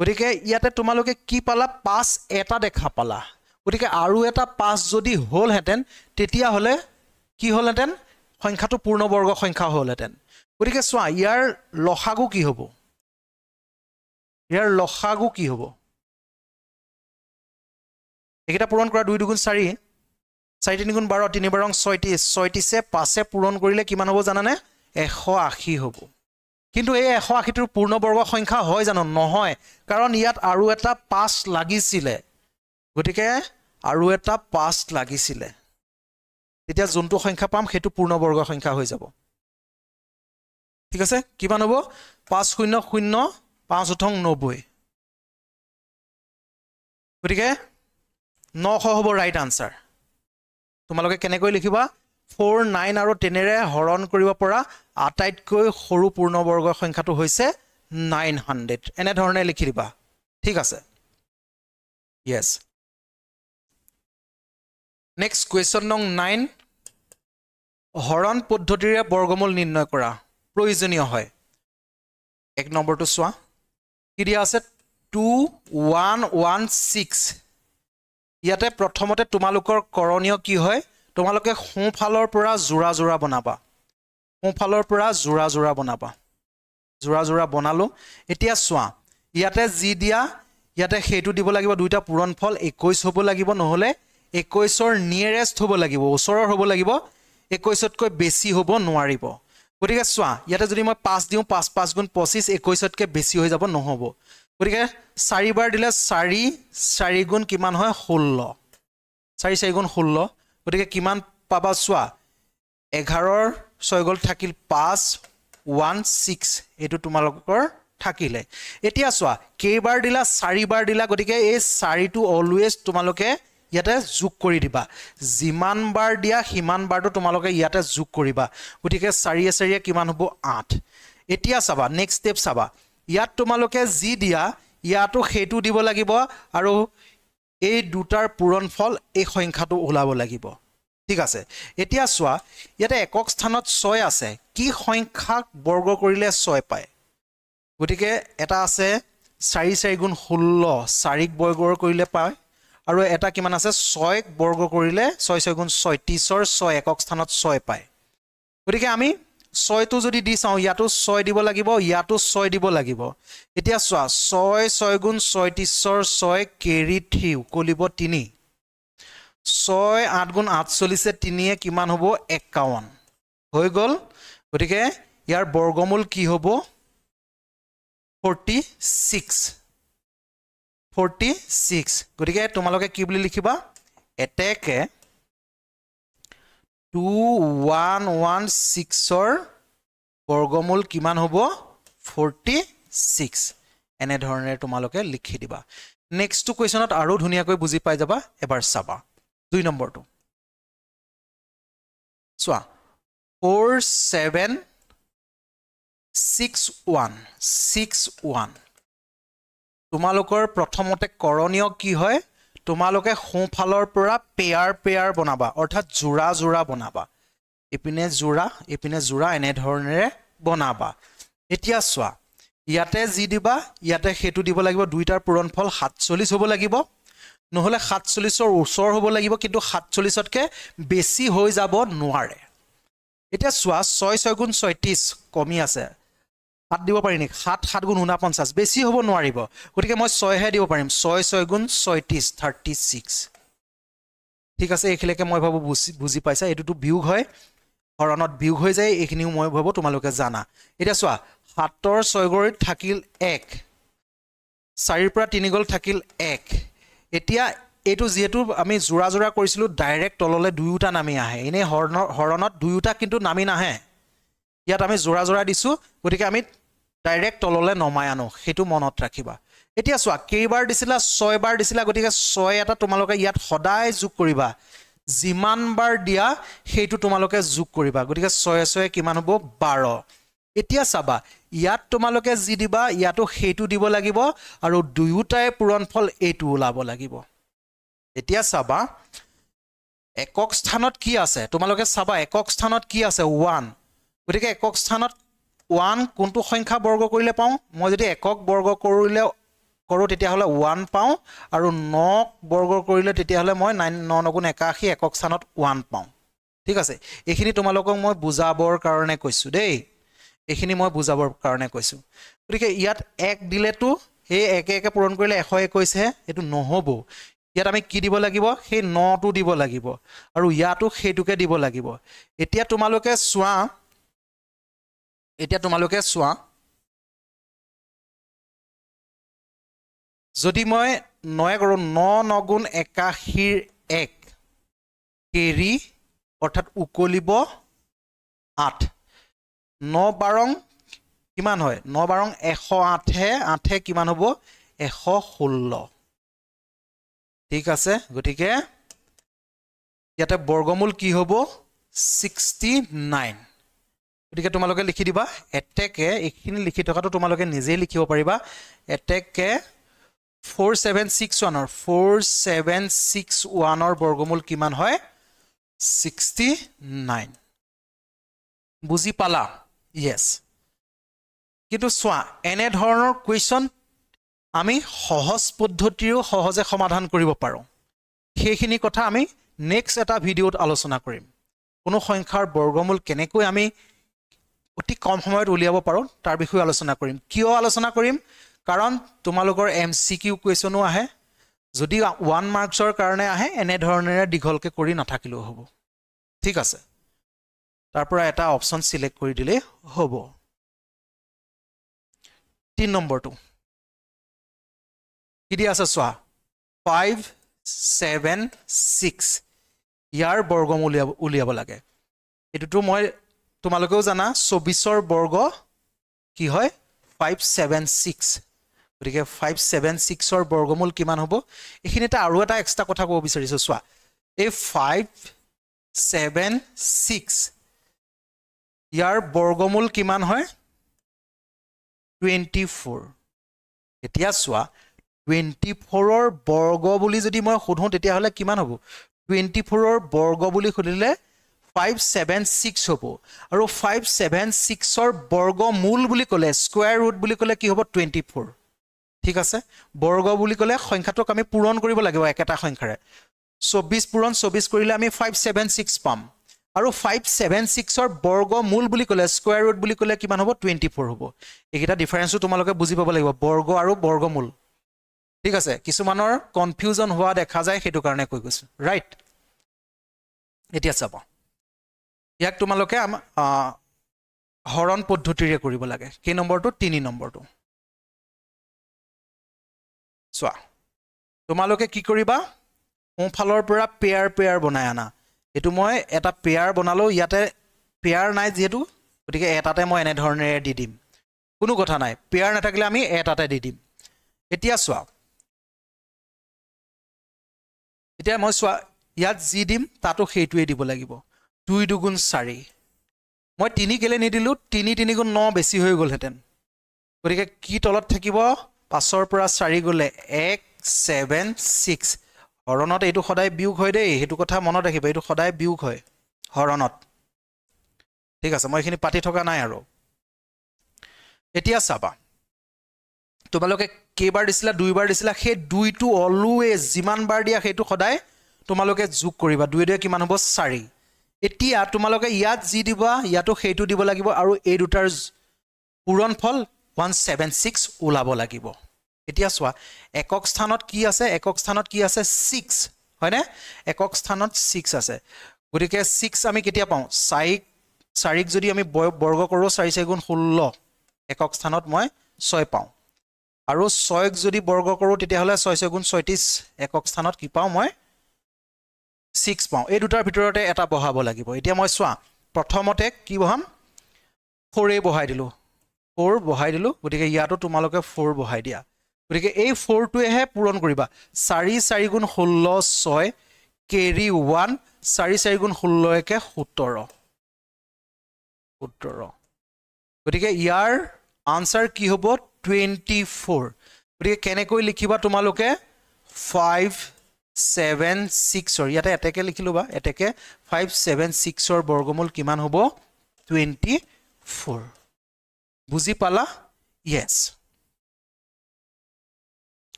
গতিকে ইয়াতে তোমালোকে কি পালা 5 এটা দেখা পালা গতিকে আৰু এটা 5 যদি হল হেতেন তেতিয়া হলে কি হল হেতেন সংখ্যাটো পূৰ্ণবৰ্গ সংখ্যা হল হেতেন গতিকে চোৱা ইয়াৰ লসাগু কি হ'ব ইয়াৰ লসাগু কি হ'ব এটা পূৰণ কৰা 2 দুগুণ 4 4 3 গুণ 12 3 বাৰং 36 36 এ 5 এ পূৰণ কৰিলে কিমান হ'ব জানানে 180 হ'ব কিন্তু এই 180 টোৰ পূৰ্ণবৰ্গ সংখ্যা হয় জানো নহয় কাৰণ ইয়াত আৰু এটা 5 লাগিছিলে গতিকে আৰু এটা 5 লাগিছিলে তেতিয়া যোনটো সংখ্যা পাম সেইটো পূৰ্ণবৰ্গ সংখ্যা হৈ যাব ঠিক আছে কিমান হ'ব 5 0 0 5 উঠং 90 গতিকে 900 হ'ব ৰাইট আনসাৰ তোমালোকে কেনেকৈ লিখিবা 4 9 আৰু 10 ৰে হৰণ কৰিব পৰা আটাইতকৈ সৰু পূৰ্ণবৰ্গ সংখ্যাটো হৈছে 900 এনে ধৰণে লিখি দিবা ঠিক আছে yes next question নং 9 হৰণ পদ্ধতিৰে বৰ্গমূল নিৰ্ণয় কৰা প্ৰয়োজনীয় হয় এক নম্বৰটো চোৱা কি দিয়া আছে 2116 ইয়াতে প্ৰথমতে তোমালোকৰ কৰণীয় কি হয় তোমালোকে সোঁফালৰ পৰা জোড়া জোড়া বনাবা সোঁফালৰ পৰা জোড়া জোড়া বনাবা জোড়া জোড়া বনালো এতিয়া চোৱা ইয়াতে জি দিয়া ইয়াতে হেতু দিব লাগিব দুইটা পূৰণফল 21 হ'ব লাগিব নহলে 21 ৰ নিয়াৰেষ্ট হ'ব লাগিব ওচৰৰ হ'ব লাগিব 21 তকৈ বেছি হ'ব নোৱাৰিব গতিকে চোৱা ইয়াতে যদি মই 5 দিও 5 5 গুণ 25 21 তকৈ বেছি হৈ যাব নহব গতিকে 4 বাৰ দিলে 4 গুণ কিমান হয় 16 4 গুণ 16 গতিকে কিমান পাবা চোৱা 11 ৰ 6 গল থাকিল 516 এটো তোমালোকৰ থাকিলে এতিয়া চোৱা কেইবাৰ দিলা 4 বাৰ দিলা গতিকে এই 4 টো অলৱেজ তোমালোকে ইয়াতে যোগ কৰি দিবা যিমান বাৰ দিয়া হিমান বাৰটো তোমালোকে ইয়াতে যোগ কৰিবা গতিকে 4 4 কিমান হ'ব 8 এতিয়া চাবা নেক্সট স্টেপ চাবা ইয়াত তোমালোকে জি দিয়া ইয়াতো হেতু দিব লাগিব আৰু এই দুটাৰ পূৰণফল এই সংখ্যাটো ওলাব লাগিব ঠিক আছে এতিয়া চোৱা ইয়াতে একক স্থানত 6 আছে কি সংখ্যাক বৰ্গ কৰিলে 6 পায় গতিকে এটা আছে 4 4 গুণ 16 4 ক বৰ্গ কৰিলে পায় আৰু এটা কিমান আছে 6 ক বৰ্গ কৰিলে 6 6 গুণ 36 ৰ 6 একক স্থানত 6 পায় গতিকে আমি 6 টো যদি দি চাও ইয়াতো 6 দিব লাগিব ইয়াতো 6 দিব লাগিব এতিয়া চোৱা 6 6 গুণ 36 ৰ 6 কেৰি 3 উকলিব 3 6 8 গুণ 48 3 এ কিমান হ'ব 51 হৈ গল গতিকে ইয়াৰ বৰ্গমূল কি হ'ব 46 গতিকে তোমালোকে কি বুলি লিখিবা এটেকে 2116 ৰ বৰ্গমূল কিমান হ'ব 46 এনে ধৰণে তোমালোকে লিখি দিবা নেক্সট টু কোৱেশ্চনত আৰু ধুনিয়াকৈ বুজি পাই যাবা এবাৰ চাবা 2 নম্বৰটো চোৱা 4761 তোমালোকৰ প্ৰথমতে কৰণীয় কি হয় তোমালোকে সোঁফালৰ পৰা পেয়াৰ বনাবা অৰ্থাৎ জোৰা জোৰা বনাবা এপিনে জোৰা এনে ধৰণেৰে বনাবা এতিয়া চোৱা ইয়াতে যি দিবা ইয়াতে হেতু দিব লাগিব দুইটাৰ পূৰণফল 47 হ'ব লাগিব নহলে 47 ৰ ওচৰ হ'ব লাগিব কিন্তু 47 তকৈ বেছি হৈ যাব নোৱাৰে এতিয়া চোৱা 6 6 গুণ 36 কমি আছে 7 দিব পাৰি নেকি 7 7 গুণ 49 বেছি হ'ব নোৱাৰিব গতিকে মই 6 হে দিব পাৰিম 6 6 গুণ 36 36 ঠিক আছে এইখিলৈকে মই ভাবো বুজি পাইছা এটোটো বিয়োগ হয় হৰণত বিয়োগ হৈ যায় এইখিনিও মই ভাবো তোমালোকে জানা এতিয়া চোৱা 7 ৰ 6 গৰিত থাকিল 1 4 ৰ পৰা 3 গল থাকিল 1 এতিয়া এটো যেহেতু আমি জোৰা জোৰা কৰিছিলো ডাইৰেক্ট তললে দুইটা নামি আহে এনে হৰণত দুইটা কিন্তু নামি নাহে ইয়াত আমি জোৰা জোৰা দিছো গতিকে আমি ডাইৰেক্ট তললে নমাই আনো হেতু মনত ৰাখিবা এতিয়া চোৱা কেইবাৰ দিছিলা 6 বাৰ দিছিলা গতিকে 6 এটা তোমালোকে ইয়াত সদায় যোগ কৰিবা যিমান বাৰ দিয়া হেতু তোমালোকে যোগ কৰিবা গতিকে 6 6 কিমান হ'ব 12 এতিয়া চাবা ইয়াত তোমালোকে যি দিবা ইয়াতো হেতু দিব লাগিব আৰু দুইটাই পূৰণফল এইটো ওলাব লাগিব এতিয়া চাবা একক স্থানত কি আছে তোমালোকে চাবা একক স্থানত কি আছে 1 গতিকে একক স্থানত 1 কোনটো সংখ্যা বৰ্গ কৰিলে পাও মই যদি একক বৰ্গ কৰিলে কৰো তেতিয়া হলে 1 পাও আৰু 9 বৰ্গ কৰিলে তেতিয়া হলে মই 9 9 গুণ 81 একক স্থানত 1 পাও ঠিক আছে এইখিনি তোমালোকক মই বুজাবৰ কাৰণে কৈছো দেই এইখিনি মই বুজাবৰ কাৰণে কৈছো গতিকে ইয়াত 1 দিলেটো এই 1 1 পূৰণ কৰিলে 121 হে এটো নহব ইয়াত আমি কি দিব লাগিব সেই 9 টো দিব লাগিব আৰু ইয়াতো হেতুকে দিব লাগিব এতিয়া তোমালোকে চোৱা যদি মই 9 কৰো 9 9 গুণ 81 ৰ 1 কেৰি অৰ্থাৎ উকলিব 8 9 বাৰং কিমান হয় 9 বাৰং 108 হে 8 কিমান হ'ব 116 ঠিক আছে গতিকে ইয়াতে বৰ্গমূল কি হ'ব 69 গতিকে তোমালোকে লিখি দিবা এটেকে এইখিনি লিখি থকাটো তোমালোকে নিজে লিখিব পাৰিবা এটেকে 4761 ৰ বৰ্গমূল কিমান হয় 69 বুজি পালা yes কিন্তু চোৱা এনে ধৰণৰ কোৱেশ্চন আমি সহজ পদ্ধতিৰো সহজে সমাধান কৰিব পাৰো সেইখিনি কথা আমি নেক্সট এটা ভিডিওত আলোচনা কৰিম কোনো সংখ্যাৰ বৰ্গমূল কেনেকৈ আমি অতি কম সময়ত উলিয়াব পাৰো তাৰ বিষয়ে আলোচনা কৰিম কিয় আলোচনা কৰিম কাৰণ তোমালোকৰ এমসিকিউ কোৱেশ্চনো আহে যদি 1 মাৰ্কছৰ কাৰণে আহে এনে ধৰণেৰে দীঘলকে কৰি নাথাকিলেও হ'ব ঠিক আছে তাৰ পৰা এটা অপচন সিলেক্ট কৰি দিলে হ'ব 3 নম্বৰটো কি দি আছে চোৱা 576 ইয়াৰ বৰ্গমূল উলিয়াব লাগে এটোটো মই তোমালোকেও জানা 24 ৰ বৰ্গ কি হয় 576 গতিকে 576 ৰ বৰ্গমূল কিমান হ'ব এইখিনিতে আৰু এটা এক্সট্ৰা কথা ক'ব বিচাৰিছো চোৱা এই 576 ইয়াৰ বৰ্গমূল কিমান হয় 24 এতিয়া চোৱা 24 ৰ বৰ্গ বুলি যদি মই সোধো তেতিয়া হলে কিমান হ'ব 24 ৰ বৰ্গ বুলি খুলিলে 576 হ'ব আৰু 576 ৰ বৰ্গমূল বুলি ক'লে স্কয়াৰ ৰুট বুলি ক'লে কি হ'ব 24 ঠিক আছে বৰ্গ বুলি ক'লে সংখ্যাটোক আমি পূৰণ কৰিব লাগিব একেটা সংখ্যাৰে 24 পূৰণ 24 কৰিলে আমি 576 পাম আৰু 576 ৰ বৰ্গমূল বুলি ক'লে স্কয়াৰ ৰুট বুলি ক'লে কিমান হ'ব 24 হ'ব এইকেইটা ডিফাৰেন্সও তোমালোকে বুজি পাব লাগিব বৰ্গ আৰু বৰ্গমূল ঠিক আছে কিছুমানৰ কনফিউজন হোৱা দেখা যায় সেইটো কাৰণে কৈ গৈছো ৰাইট এতিয়া চাবা ইয়াক তোমালোকে হৰণ পদ্ধতিৰে কৰিব লাগে কি নম্বৰটো 3 নম্বৰটো চোৱা তোমালোকে কি কৰিবা সোঁফালৰ পৰা পেয়াৰ বনাই আনা এটো মই এটা পেয়াৰ বনালো ইয়াতে পেয়াৰ নাই যেহেতু গতিকে এটাতে মই এনে ধৰণেৰে দি দিম কোনো কথা নাই পেয়াৰ নাথাকিলে আমি এটাতে দি দিম এতিয়া চোৱা এতিয়া মই চোৱা ইয়াত যি দিম তাতো সেইটোৱে দিব লাগিব 2 দুগুণ 4 মই 3 কেলে নিদিলো 3 3 গুণ 9 বেছি হৈ গ'লহেঁতেন গতিকে কি তলত থাকিব 5 ৰ পৰা 4 গ'লে 176 হৰণত এইটো সদায় বিয়োগ হয় দেই হেতু কথা মনত ৰাখিবা এইটো সদায় বিয়োগ হয় হৰণত ঠিক আছে মই এখিনি পাতি থকা নাই আৰু এতিয়া চাবা তোমালোকে কেইবাৰ দিছিলা দুইবাৰ দিছিলা সেই দুইটো অলৱেজ যিমান বাৰ দিয়া সেইটো সদায় তোমালোকে যোগ কৰিবা দুই দুই কিমান হ'ব 4 এতিয়া তোমালোকে ইয়াত যি দিবা ইয়াতো সেইটো দিব লাগিব আৰু এই দুটাৰ পূৰণফল 176 ওলাব লাগিব এতিয়া চোৱা একক স্থানত কি আছে 6 হয়নে একক স্থানত 6 আছে গতিকে 6 আমি কেতিয়া পাওঁ 4ক যদি আমি বৰ্গ কৰো 4 4 গুণ 16 একক স্থানত মই 6 পাওঁ আৰু 6ক যদি বৰ্গ কৰো তেতিয়া হলে 6 6 গুণ 36 একক স্থানত কি পাওঁ মই 6 পাওঁ এই দুটাৰ ভিতৰতে এটা বহাব লাগিব এতিয়া মই চোৱা প্ৰথমতে কি বহাম 4 বহাই দিলো 4 বহাই দিলো গতিকে ইয়াতো তোমালোকে 4 বহাই দিয়া গতিকে এই 4 টোহে পূৰণ কৰিবা 4 4 গুণ 16 6 কেৰি 1 4 4 গুণ 16 একে 17 গতিকে ইয়াৰ আনসাৰ কি হ'ব 24 গতিকে কেনেকৈ লিখিবা তোমালোকে 576 ইয়াতে এটেকে লিখিলো বা এটেকে 576 ৰ বৰ্গমূল কিমান হ'ব 24 বুজি পালা yes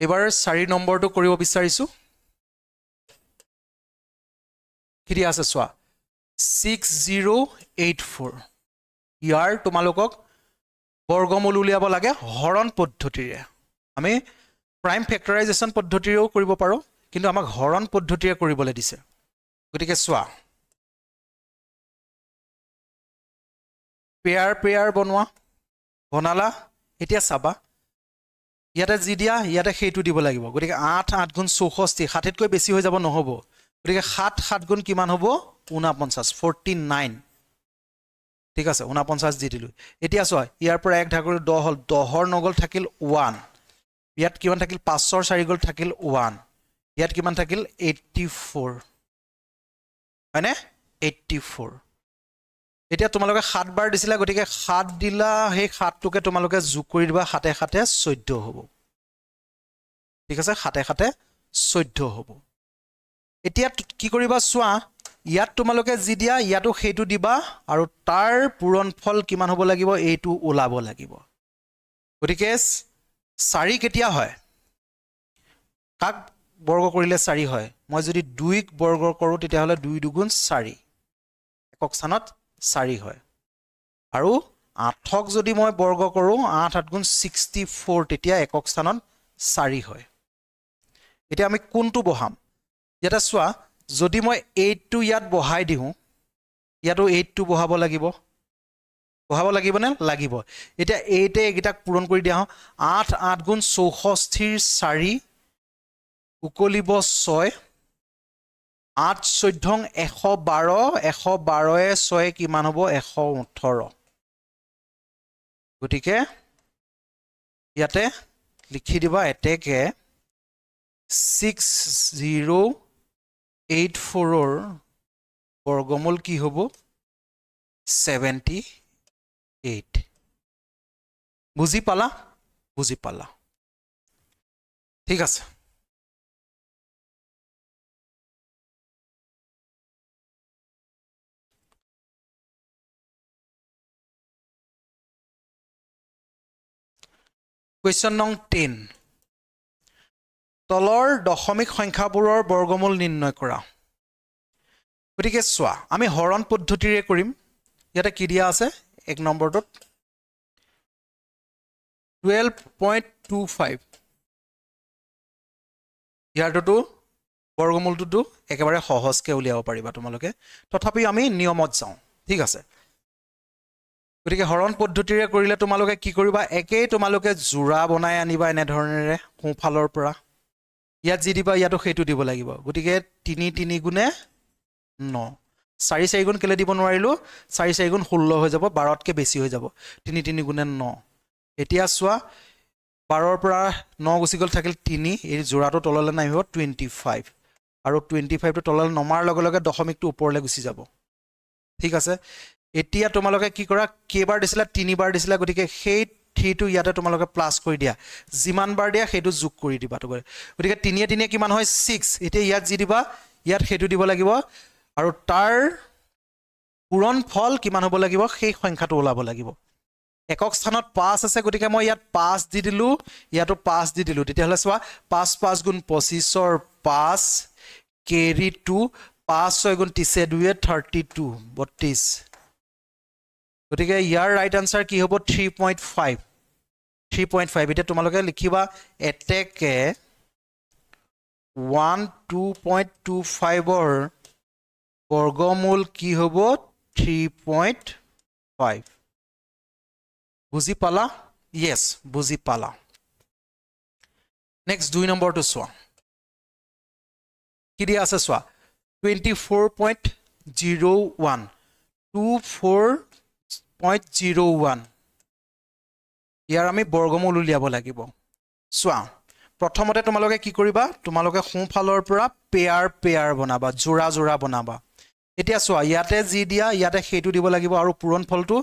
এবাৰ 4 নম্বৰটো কৰিব বিচাৰিছো কি আছে চোৱা 6084 ইয়াৰ তোমালোকক বৰ্গমূল উলিয়াব লাগে হৰণ পদ্ধতিৰে আমি প্ৰাইম ফেক্টৰাইজেশ্যন পদ্ধতিৰেও কৰিব পাৰো কিন্তু আমাক হৰণ পদ্ধতিৰে কৰিবলৈ দিছে গতিকে চোৱা পেয়াৰ বনালা এতিয়া চাবা ইয়াতে যি দিয়া ইয়াতে সেইটো দিব লাগিব গতিকে 8 8 গুণ 64 60তকৈ বেছি হৈ যাব নহব গতিকে 7 7 গুণ কিমান হ'ব 49 49 ঠিক আছে 49 দি দিলো এতিয়া চোৱা ইয়াৰ পৰা 1 ঢাকুৰ 10 হল 10ৰ নগল থাকিল 1 ইয়াত কিমান থাকিল 5 ৰ 4 গল থাকিল 1 ইয়াত কিমান থাকিল 84 হয়নে 84 এতিয়া তোমালোকে 7 বাৰ দিছিলা গতিকে 7 দিলা সেই 7 টোকে তোমালোকে যোগ কৰি দিবা 7 7 14 হ'ব ঠিক আছে 7 7 14 হ'ব এতিয়া কি কৰিবা চোৱা ইয়াত তোমালোকে যি দিয়া ইয়াতো সেইটো দিবা আৰু তাৰ পূৰণফল কিমান হ'ব লাগিব এইটো ওলাব লাগিব গতিকে 4 কেতিয়া হয় কাক বৰ্গ কৰিলে 4 হয় মই যদি 2ক বৰ্গ কৰো তেতিয়া হলে 2 দুগুণ 4 একক স্থানত 4 হয় আৰু 8ক যদি মই বৰ্গ কৰো 8 8 গুণ 64 তেতিয়া একক স্থানত 4 হয় এতিয়া আমি কোনটো বহাম ইয়াতে চোৱা যদি মই 8 টো ইয়াত বহাই দিও ইয়াতো 8 টো বহাব লাগিব নে লাগিব এতিয়া 8 এ এগিটাক পূৰণ কৰি দিয়া 8 8 গুণ 64 4 উকলিব 6 8 14 112 112 এ 6 কিমান হ'ব 118 গতিকে ইয়াতে লিখি দিবা এটেকে 6084 ৰ বৰ্গমূল কি হ'ব 78 বুজি পালা ঠিক আছে Question নং 10 তলৰ দশমিক সংখ্যাবোৰৰ বৰ্গমূল নিৰ্ণয় কৰা গতিকে চোৱা আমি হৰণ পদ্ধতিৰে কৰিম ইয়াতে কি দিয়া আছে এক নম্বৰটোত 12.25 ইয়াৰটো বৰ্গমূলটো একেবাৰে সহজকৈ উলিয়াব পাৰিবা তোমালোকে তথাপি আমি নিয়মত যাওঁ ঠিক আছে গতিকে হৰণ পদ্ধতিৰে কৰিলে তোমালোকে কি কৰিবা একেই তোমালোকে জোৰা বনাই আনিবা এনে ধৰণেৰে সোঁফালৰ পৰা ইয়াত যি দিবা ইয়াতো সেইটো দিব লাগিব গতিকে 3 3 গুণে 9 4 4 গুণ কেলে দিব নোৱাৰিলো 4 4 গুণ 16 হৈ যাব 12 তকৈ বেছি হৈ যাব 3 3 গুণে 9 এতিয়া চোৱা 12 ৰ পৰা 9 গুচি গ'ল থাকিল 3 এই জোৰাটো তললৈ নামিব 25 আৰু 25 টো তললৈ নমাৰ লগে লগে দশমিকটো ওপৰলৈ গুচি যাব ঠিক আছে এতিয়া তোমালোকে কি কৰা কেইবাৰ দিছিলা 3 বাৰ দিছিলা গতিকে সেই 3 টো ইয়াতে তোমালোকে প্লাস কৰি দিয়া যিমান বাৰ দিয়া সেইটো যোগ কৰি দিবা তোমালোকে গতিকে 3 3 কিমান হয় 6 এতিয়া ইয়াত যি দিবা ইয়াত সেইটো দিব লাগিব আৰু তাৰ পূৰণ ফল কিমান হ'ব লাগিব সেই সংখ্যাটো ওলাব লাগিব একক স্থানত 5 আছে গতিকে মই ইয়াত 5 দি দিলো ইয়াতো 5 দি দিলো তেতিয়াহলে চোৱা 5 5 গুণ 25 ৰ 5 কেৰি 2 5 6 গুণ 30 2 32 32 গতিকে ইয়াৰ ৰাইট আনসাৰ কি হ'ব 3.5 3.5 এটা তোমালোকে লিখিবা এটেকে 12.25 ৰ বৰ্গমূল কি হ'ব 3.5 বুজি পালা yes বুজি পালা নেক্সট 2 নম্বৰটো চোৱা কি দিয়া আছে চোৱা 24.01 24.01 ইয়াৰ আমি বৰ্গমূল উলিয়াব লাগিব চোৱা প্ৰথমতে তোমালোকে কি কৰিবা তোমালোকে সোঁফালৰ পৰা পেয়াৰ বনাবা জোৰা জোৰা বনাবা এতিয়া চোৱা ইয়াতে যি দিয়া ইয়াতে সেইটো দিব লাগিব আৰু পূৰণ ফলটো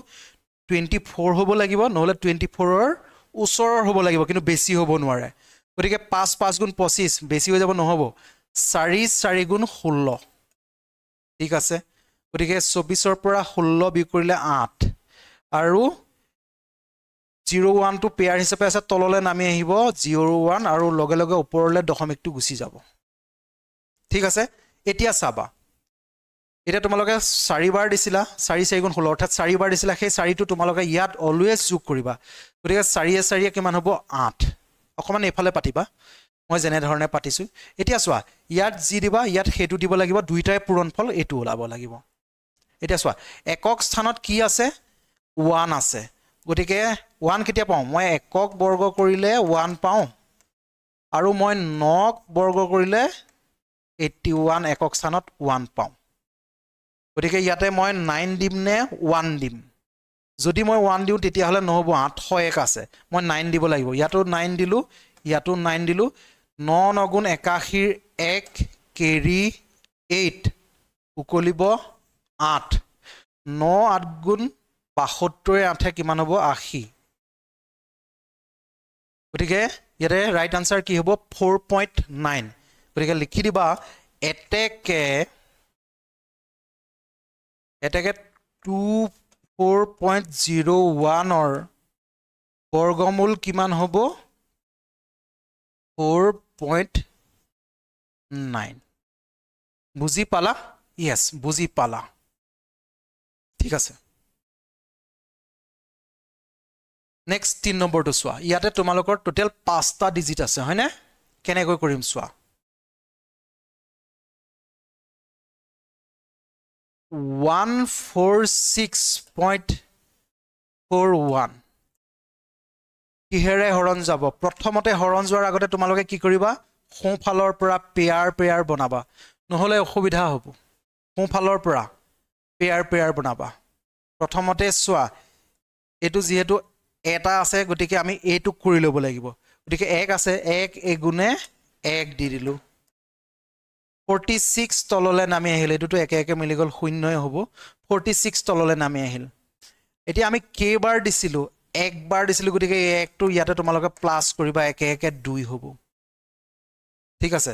24 হ'ব লাগিব নহলে 24 ৰ ওচৰৰ হ'ব লাগিব কিন্তু বেছি হ'ব নোৱাৰে গতিকে 5 5 গুণ 25 বেছি হৈ যাব নহব 4 4 গুণ 16 ঠিক আছে গতিকে 24 ৰ পৰা 16 বিয়োগ কৰিলে 8 আৰু 01 টো পেয়াৰ হিচাপে আছে তললৈ নামি আহিব 01 আৰু লগে লগে ওপৰলৈ দশমিকটো গুচি যাব ঠিক আছে এতিয়া চাবা এটা তোমালোকে 4 বাৰ দিছিলা 4 4 গুণ 16 অৰ্থাৎ 4 বাৰ দিছিলা সেই 4 টো তোমালোকে ইয়াত অলৱেজ যোগ কৰিবা গতিকে 4 4 কিমান হ'ব 8 অকমান এফালে পাতিবা মই যেনে ধৰণে পাতিছো এতিয়া চোৱা ইয়াত যি দিবা ইয়াত সেইটো দিব লাগিব দুইটাই পূৰণফল এটো ওলাব লাগিব এতিয়া চোৱা একক স্থানত কি আছে 1 আছে গতিকে 1 কেতিয়া পাওঁ মই একক বৰ্গ কৰিলে 1 পাওঁ আৰু মই 9 বৰ্গ কৰিলে 81 একক স্থানত 1 পাওঁ গতিকে ইয়াতে মই 9 দিম নে 1 দিম যদি মই 1 দিও তেতিয়া হলে নহব 801 আছে মই 9 দিব লাগিব ইয়াতো 9 দিলো ইয়াতো 9 দিলো 9 9 গুণ 81 1 কেৰি 8 উকলিব 8 9 8 গুণ 72 8 কিমান হ'ব 80 গতিকে ইয়াতে ৰাইট আনসাৰ কি হ'ব 4.9 গতিকে লিখি দিবা এটেকে 24.01 ৰ বৰ্গমূল কিমান হ'ব 4.9 বুজি পালা yes বুজি পালা ঠিক আছে নেক্সট 3 নম্বৰটো চোৱা ইয়াতে তোমালোকৰ টোটাল 5টা ডিজিট আছে হয় না কেনেকৈ কৰিম চোৱা 146.41 কিহেৰে হৰণ যাব প্ৰথমতে হৰণ যোৱাৰ আগতে তোমালোকে কি কৰিবা সোঁফালৰ পৰা পেয়াৰ বনাবা নহলে অসুবিধা হ'ব সোঁফালৰ পৰা পেয়াৰ বনাবা প্ৰথমতে চোৱা এটো যেহেতু এটা আছে গতিকে আমি এটো কৰি ল'ব লাগিব গতিকে 1 আছে 1 এগুণে 1 দি দিলো 46 তললৈ নামি আহিল এটোটো একে একে মিলি গল শূন্যই হ'ব 46 তললৈ নামি আহিল এতিয়া আমি কেইবাৰ দিছিলো একবাৰ দিছিলো গতিকে 1 টো ইয়াতে তোমালোকে প্লাস কৰিবা একে একে 2 হ'ব ঠিক আছে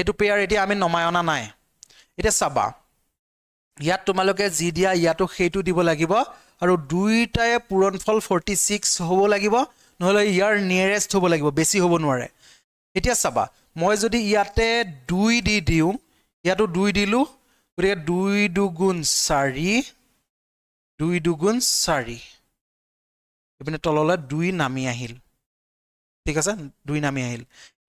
এটো পেয়াৰ এতিয়া আমি নমায়না নাই এটা চাবা ইয়াত তোমালোকে জি দিয়া ইয়াতো সেইটো দিব লাগিব আৰু দুইটায়ে পূৰণফল 46 হ'ব লাগিব নহলে ইয়াৰ নিয়াৰেষ্ট হ'ব লাগিব বেছি হ'ব নোৱাৰে এতিয়া চাবা মই যদি ইয়াতে 2 দি দিও ইয়াতো 2 দিলো গতিকে 2 দুগুণ 4 2 দুগুণ 4 ইপিনে তললৈ 2 নামি আহিল ঠিক আছে 2 নামি আহিল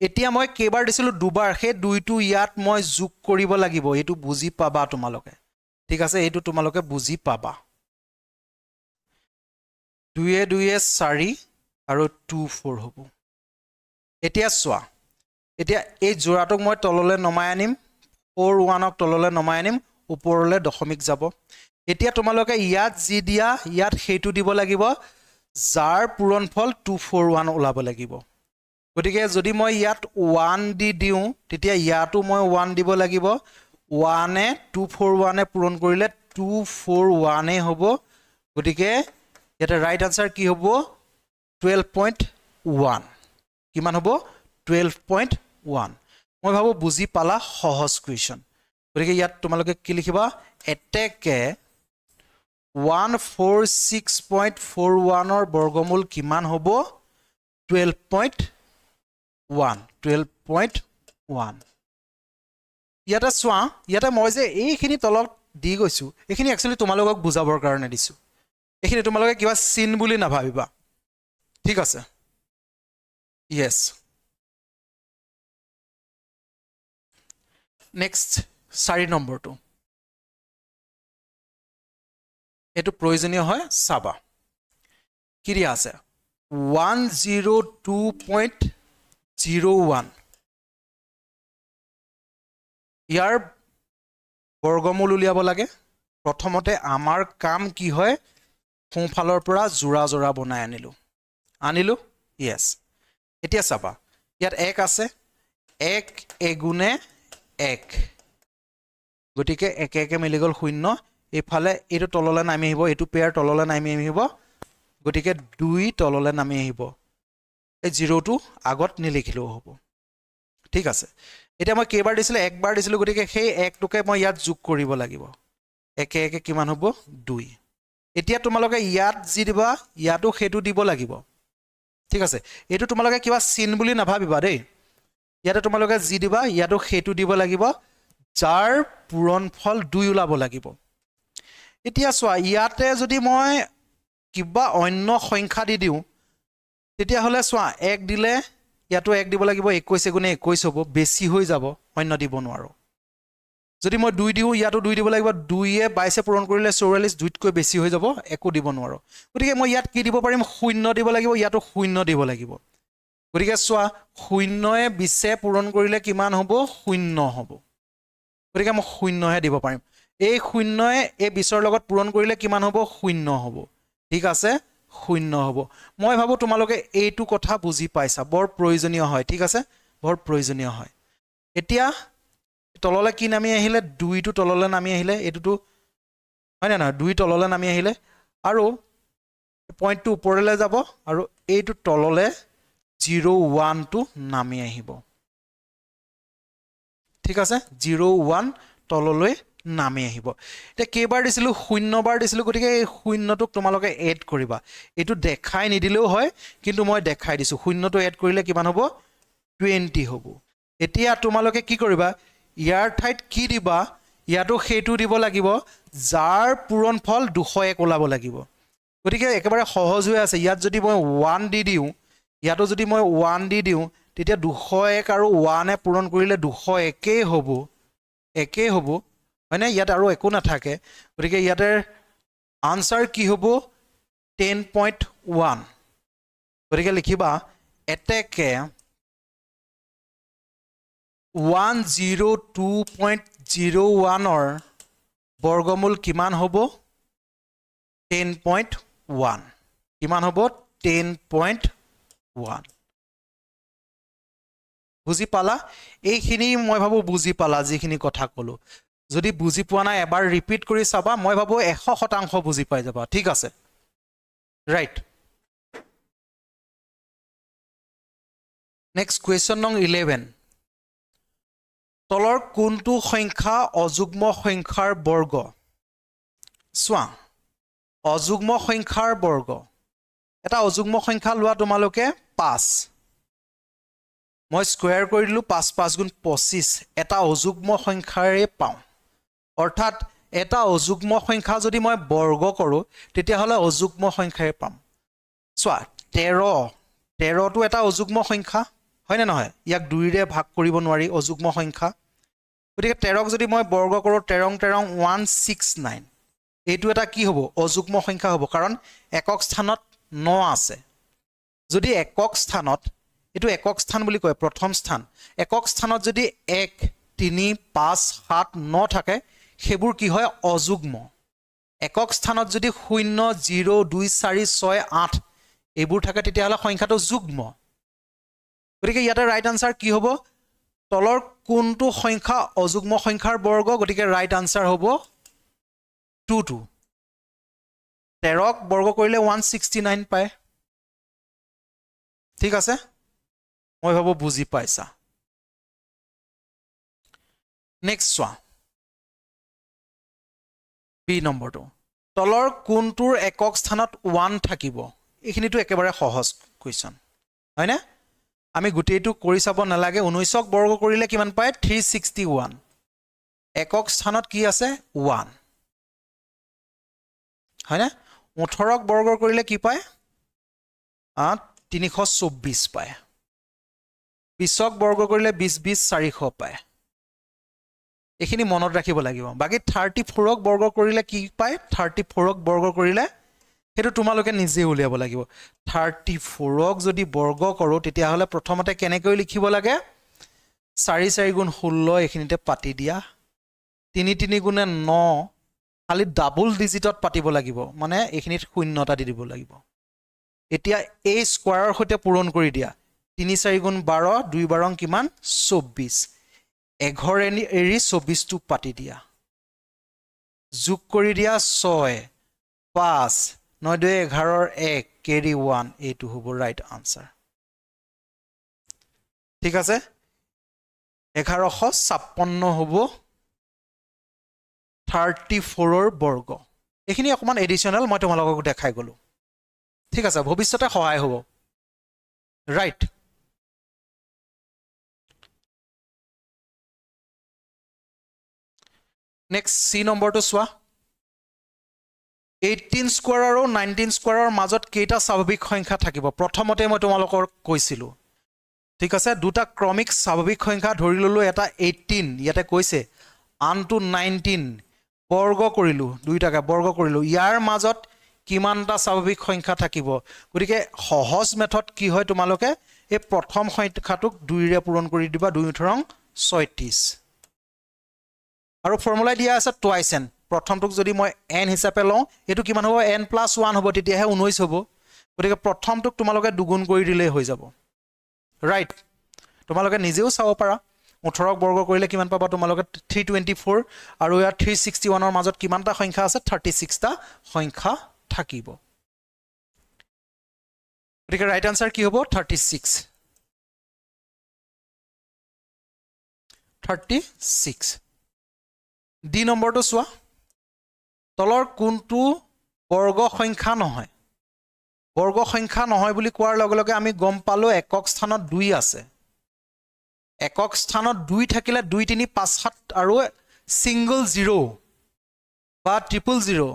এতিয়া মই কেইবাৰ দিছিলো দুবাৰ সেই 2টো ইয়াত মই যোগ কৰিব লাগিব এটো বুজি পাবা তোমালোকে ঠিক আছে এটো তোমালোকে বুজি পাবা 2 এ 4 আৰু 2 4 হ'ব এতিয়া চোৱা এতিয়া এই জোৰাটোক মই তললৈ নমাই আনিম 4 1ক তললৈ নমাই আনিম ওপৰলৈ দশমিক যাব এতিয়া তোমালোকে ইয়াত জি দিয়া ইয়াত হেতু দিব লাগিব যাৰ পূৰণফল 2 4 1 ওলাব লাগিব গতিকে যদি মই ইয়াত 1 দি দিও তেতিয়া ইয়াতো মই 1 দিব লাগিব 1 এ 2 4 1 এ পূৰণ কৰিলে 2 4 1 এ হ'ব গতিকে এটা ৰাইট আনসাৰ কি হ'ব 12.1 কিমান হ'ব 12.1 মই ভাবো বুজি পালা সহজ কুৱেশ্যন গতিকে ইয়াত তোমালোকে কি লিখিবা এটেকে 146.41 ৰ বৰ্গমূল কিমান হ'ব 12.1 ইয়াতে চোৱা ইয়াতে মই যে এইখিনি তলত দি গৈছো এইখিনি একচুয়ালি তোমালোকক বুজাবৰ কাৰণে দিছো এইখিনি তোমালোকে কিবা চিন বুলি নাভাবিবা ঠিক আছে yes next 4 নম্বৰটো এটো প্ৰয়োজনীয় হয় চাবা কি দিয়া আছে 102.01 ইয়াৰ বৰ্গমূল উলিয়াব লাগে প্ৰথমতে আমাৰ কাম কি হয় সোঁফালৰ পৰা জোৰা জোৰা বনাই আনিলো yes এতিয়া চাবা ইয়াত 1 আছে 1 এগুণে 1 গতিকে 1 1 মিলি গল 0 এফালে এটো তললৈ নামি আহিব এটো পেয়াৰ তললৈ নামি আহিব গতিকে 2 তললৈ নামি আহিব এই 0 টো আগত নিলিখিলেও হ'ব ঠিক আছে এতিয়া মই কেইবাৰ দিছিল একবাৰ দিছিল গতিকে সেই 1 টোকে মই ইয়াত যোগ কৰিব লাগিব 1 1 কিমান হ'ব 2 এতিয়া তোমালোকে ইয়াত জি দিবা ইয়াতো হেতু দিব লাগিব ঠিক আছে এটো তোমালোকে কিবা চিন বুলি নাভাবিবা দেই ইয়াতে তোমালোকে জি দিবা ইয়াতো হেতু দিব লাগিব যাৰ পূৰণফল 2 ওলাব লাগিব এতিয়া চোৱা ইয়াতে যদি মই কিবা অন্য সংখ্যা দি দিও তেতিয়া হলে চোৱা 1 দিলে ইয়াতো 1 দিব লাগিব 21 গুণে 21 হ'ব বেছি হৈ যাব অন্য দিব নোৱাৰো যদি মই 2 দিও ইয়াতো 2 দিব লাগিব 2 এ 22 পূৰণ কৰিলে 44 2তকৈ বেছি হৈ যাব একো দিব নোৱাৰো গতিকে মই ইয়াত কি দিব পাৰিম 0 দিব লাগিব ইয়াতো 0 দিব লাগিব গতিকে চোৱা 0 এ 20 পূৰণ কৰিলে কিমান হ'ব 0 হ'ব গতিকে মই 0 হে দিব পাৰিম এই 0 এ এই 20 ৰ লগত পূৰণ কৰিলে কিমান হ'ব 0 হ'ব ঠিক আছে 0 হ'ব মই ভাবো তোমালোকে এইটো কথা বুজি পাইছা বৰ প্ৰয়োজনীয় হয় ঠিক আছে বৰ প্ৰয়োজনীয় হয় এতিয়া তললৈ কি নামি আহিলে 2 টো তললৈ নামি আহিলে এটোটো হয় না 2 তললৈ নামি আহিলে আৰু পইণ্টটো ওপৰলৈ যাব আৰু এইটো তললৈ 0 1 টো নামি আহিব ঠিক আছে 0 1 তললৈ নামি আহিব এটা কেইবাৰ দিছিল 0 বাৰ দিছিল গতিকে এই 0 টোক তোমালোকে এড কৰিবা এটো দেখাই নিদিলেও হয় কিন্তু মই দেখাই দিছো 0 টো এড কৰিলে কিমান হ'ব 20 হ'ব এতিয়া তোমালোকে কি কৰিবা ইয়াৰ ঠাইত কি দিবা ইয়াতো হেতু দিব লাগিব যাৰ পূৰণফল 201 ওলাব লাগিব গতিকে একেবাৰে সহজ হৈ আছে ইয়াত যদি মই 1 দি দিও ইয়াতো যদি মই 1 দি দিও তেতিয়া 201 আৰু 1 এ পূৰণ কৰিলে 201 হ'ব একে হ'ব মানে ইয়াত আৰু একো নাথাকে গতিকে ইয়াতে আনসাৰ কি হ'ব 10.1 গতিকে লিখিবা এটেকে 102.01 ৰ বৰ্গমূল কিমান হ'ব 10.1 কিমান হ'ব 10.1 বুজি পালা এইখিনি মই ভাবো বুজি পালা যিখিনি কথা কলো যদি বুজি পোৱা নাই এবাৰ ৰিপিট কৰি চাবা মই ভাবো 100% বুজি পাই যাবা ঠিক আছে ৰাইট নেক্সট কোৱেশ্চন নং 11 তলৰ কোনটো সংখ্যা অযুগ্ম সংখ্যাৰ বৰ্গ চোৱা অযুগ্ম সংখ্যাৰ বৰ্গ এটা অযুগ্ম সংখ্যা লোৱা তোমালোকে 5 মই স্কয়াৰ কৰি দিলো 5 5 গুণ 25 এটা অযুগ্ম সংখ্যাৰে পাওঁ অৰ্থাৎ এটা অযুগ্ম সংখ্যা যদি মই বৰ্গ কৰো তেতিয়া হলে অযুগ্ম সংখ্যাৰে পাম চোৱা 13 টো এটা অযুগ্ম সংখ্যা হয় না নহয় ইয়াক 2 ৰে ভাগ কৰিব নোৱাৰি অযুগ্ম সংখ্যা গতিকে 13 ক যদি মই বৰ্গ কৰো 13 169 এইটো এটা কি হ'ব অযুগ্ম সংখ্যা হ'ব কাৰণ একক স্থানত 9 আছে যদি একক স্থানত এটো একক স্থান বুলি কয় প্ৰথম স্থান একক স্থানত যদি 1 3 5 7 9 থাকে সেবোৰ কি হয় অযুগ্ম একক স্থানত যদি 0 0 2 4 6 8 এইবোৰ থাকে তেতিয়া হলে সংখ্যাটো যুগ্ম গতিকে ইয়াতে ৰাইট আনসাৰ কি হ'ব তলৰ কোনটো সংখ্যা অযুগ্ম সংখ্যাৰ বৰ্গ গতিকে ৰাইট আনসাৰ হ'ব 2 13 ক বৰ্গ কৰিলে 169 পায় ঠিক আছে মই ভাবো বুজি পাইছা নেক্সট চোৱা বি নম্বৰটো তলৰ কোনটোৰ একক স্থানত 1 থাকিব এইখিনিটো একেবাৰে সহজ কোৱেশ্চন হয়নে আমি গুটেইটো কৰি চাব নালাগে 19ক বৰ্গ কৰিলে কিমান পায় 361 একক স্থানত কি আছে 1 হয়নে 18ক বৰ্গ কৰিলে কি পায় 324 পায় 20ক বৰ্গ কৰিলে 20 20 400 পায় এখিনি মনত ৰাখিব লাগিব বাকি 34ক বৰ্গ কৰিলে কি পায় 34ক বৰ্গ কৰিলে হেতু তোমালোকে নিজে উলিয়াব লাগিব 34ক যদি বৰ্গ কৰো তেতিয়া হলে প্ৰথমতে কেনেকৈ লিখিব লাগে 4 4 গুণ 16 এখিনিতে পাতি দিয়া 3 3 গুণে 9 খালি ডাবল ডিজিটত পাতিব লাগিব মানে এখিনিত শূন্যটা দি দিব লাগিব এতিয়া এই স্কয়াৰৰ সৈতে পূৰণ কৰি দিয়া 3 4 গুণ 12 2 12 কিমান 24 11 এৰি 24 টো পাতি দিয়া যোগ কৰি দিয়া 6 5 9 2 11 1 কেৰি 1 এইটো হ'ব ৰাইট আনসাৰ ঠিক আছে 1156 হ'ব 34ৰ বৰ্গ এখিনি অকমান এডিশনাল মই তোমালোকক দেখাই গলো ঠিক আছে ভৱিষ্যতে সহায় হ'ব ৰাইট নেক্সট সি নম্বৰটো চোৱা 18 স্কয়াৰ আৰু 19 স্কয়াৰৰ মাজত কেইটা স্বাভাৱিক সংখ্যা থাকিব প্ৰথমতে মই তোমালোকক কৈছিলো ঠিক আছে দুটা ক্ৰমিক স্বাভাৱিক সংখ্যা ধৰি ললো এটা 18 ইয়াতে কৈছে আনটো 19 বৰ্গ কৰিলো দুইটাকে বৰ্গ কৰিলো ইয়াৰ মাজত কিমানটা স্বাভাৱিক সংখ্যা থাকিব গতিকে সহজ মেথড কি হয় তোমালোকে এই প্ৰথম সংখ্যাটোক 2 ৰে পূৰণ কৰি দিবা 2 থৰং 36 আৰু ফৰ্মুলা দিয়া আছে টুৱাইস n প্ৰথমটোক যদি মই n হিচাপে লওঁ এটো কিমান হ'ব n + 1 হ'ব তেতিয়াহে 19 হ'ব গতিকে প্ৰথমটোক তোমালোকে দুগুণ কৰি দিলে হৈ যাব ৰাইট তোমালোকে নিজেও চাব পাৰা 18ক বৰ্গ কৰিলে কিমান পাবা তোমালোকে 324 আৰু ইয়াৰ 361 ৰ মাজত কিমানটা সংখ্যা আছে 36 টা সংখ্যা থাকিব গতিকে ৰাইট আনসাৰ কি হ'ব 36 ডি নম্বৰটো চোৱা তলৰ কোনটো বৰ্গ সংখ্যা নহয় বুলি কোৱাৰ লগে লগে আমি গম পালো একক স্থানত 2 আছে একক স্থানত 2 থাকিলে 2 3 5 7 আৰু সিঙ্গল 0 বা ট্ৰিপল 0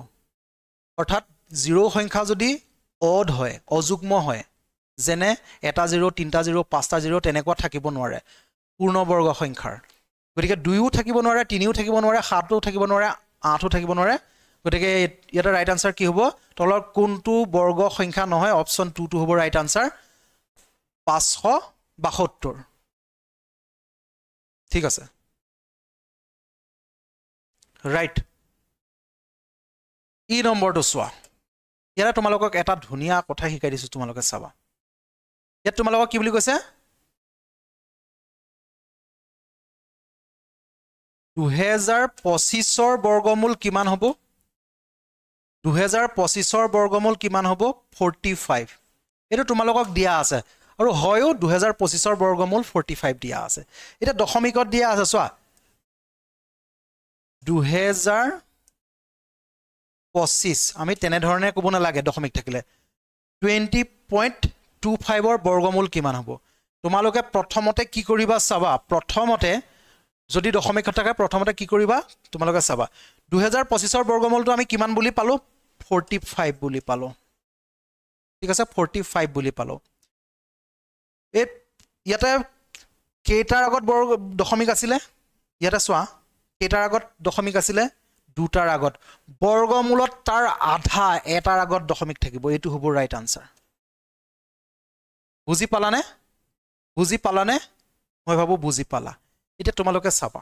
অৰ্থাৎ 0 সংখ্যা যদি অড হয় অযুগ্ম হয় যেনে এটা 0 তিনটা 0 পাঁচটা 0 তেনেকুৱা থাকিব নোৱাৰে পূৰ্ণ বৰ্গ সংখ্যাৰ গতিকে 2ও থাকিব নোৱাৰে 3ও থাকিব নোৱাৰে 7ও থাকিব নোৱাৰে 8ও থাকিব নোৱাৰে গতিকে ইয়াৰ ৰাইট আনসাৰ কি হ'ব তলৰ কোনটো বৰ্গ সংখ্যা নহয় অপচন 2 টো হ'ব ৰাইট আনসাৰ 572 ঠিক আছে ৰাইট ই নম্বৰটো চোৱা ইয়াত তোমালোকক এটা ধুনিয়া কথা শিকাই দিছো তোমালোকে চাবা ইয়াত তোমালোকক কি বুলি কৈছে 2025 ৰ বৰ্গমূল কিমান হ'ব 2025 ৰ বৰ্গমূল কিমান হ'ব 45 এটো তোমালোকক দিয়া আছে আৰু হয়ও 2025 ৰ বৰ্গমূল 45 দিয়া আছে এটা দশমিকত দিয়া আছে চোৱা 2025 আমি তেনে ধৰণে ক'ব নালাগে দশমিক থাকিলে 20.25 ৰ বৰ্গমূল কিমান হ'ব তোমালোকে প্ৰথমতে কি কৰিবা চাবা প্ৰথমতে যদি দশমিক থাকে প্ৰথমতে কি কৰিবা তোমালোকে চাবা 2025 ৰ বৰ্গমূলটো আমি কিমান বুলি পালো 45 বুলি পালো ঠিক আছে 45 বুলি পালো এই ইয়াতে কেইটাৰ আগত দশমিক আছিলে ইয়াতে চোৱা কেইটাৰ আগত দশমিক আছিলে দুটাৰ আগত বৰ্গমূলত তাৰ আধা এটাৰ আগত দশমিক থাকিব এইটো হ'ব ৰাইট আনসাৰ বুজি পালানে মই ভাবো বুজি পালা এতিয়া তোমালোকে চাবা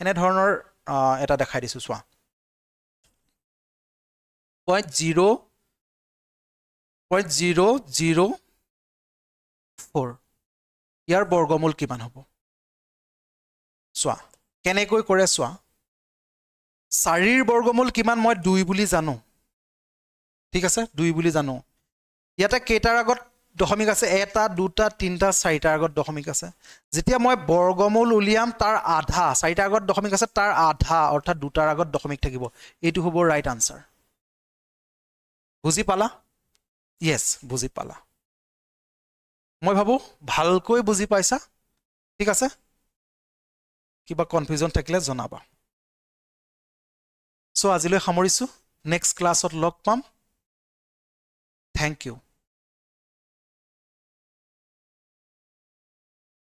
এনে ধৰণৰ এটা দেখাই দিছো চোৱা 0.004 ইয়াৰ বৰ্গমূল কিমান হ'ব চোৱা কেনেকৈ কৰে চোৱা 4 ৰ বৰ্গমূল কিমান মই 2 বুলি জানো ঠিক আছে 2 বুলি জানো ইয়াতে কেইটাৰ আগত দশমিক আছে 1 2 3 4টাৰ আগত দশমিক আছে যেতিয়া মই বৰ্গমূল উলিয়াম তাৰ আধা 4টাৰ আগত দশমিক আছে তাৰ আধা অৰ্থাৎ 2টাৰ আগত দশমিক থাকিব এইটো হ'ব ৰাইট আনসাৰ বুজি পালা ইয়েস বুজি পালা মই ভাবো ভালকৈ বুজি পাইছা ঠিক আছে কিবা কনফিউজন থাকিলে জনাবা সো আজিলৈ সামৰিছো নেক্সট ক্লাছত লগ পাম থ্যাংক ইউ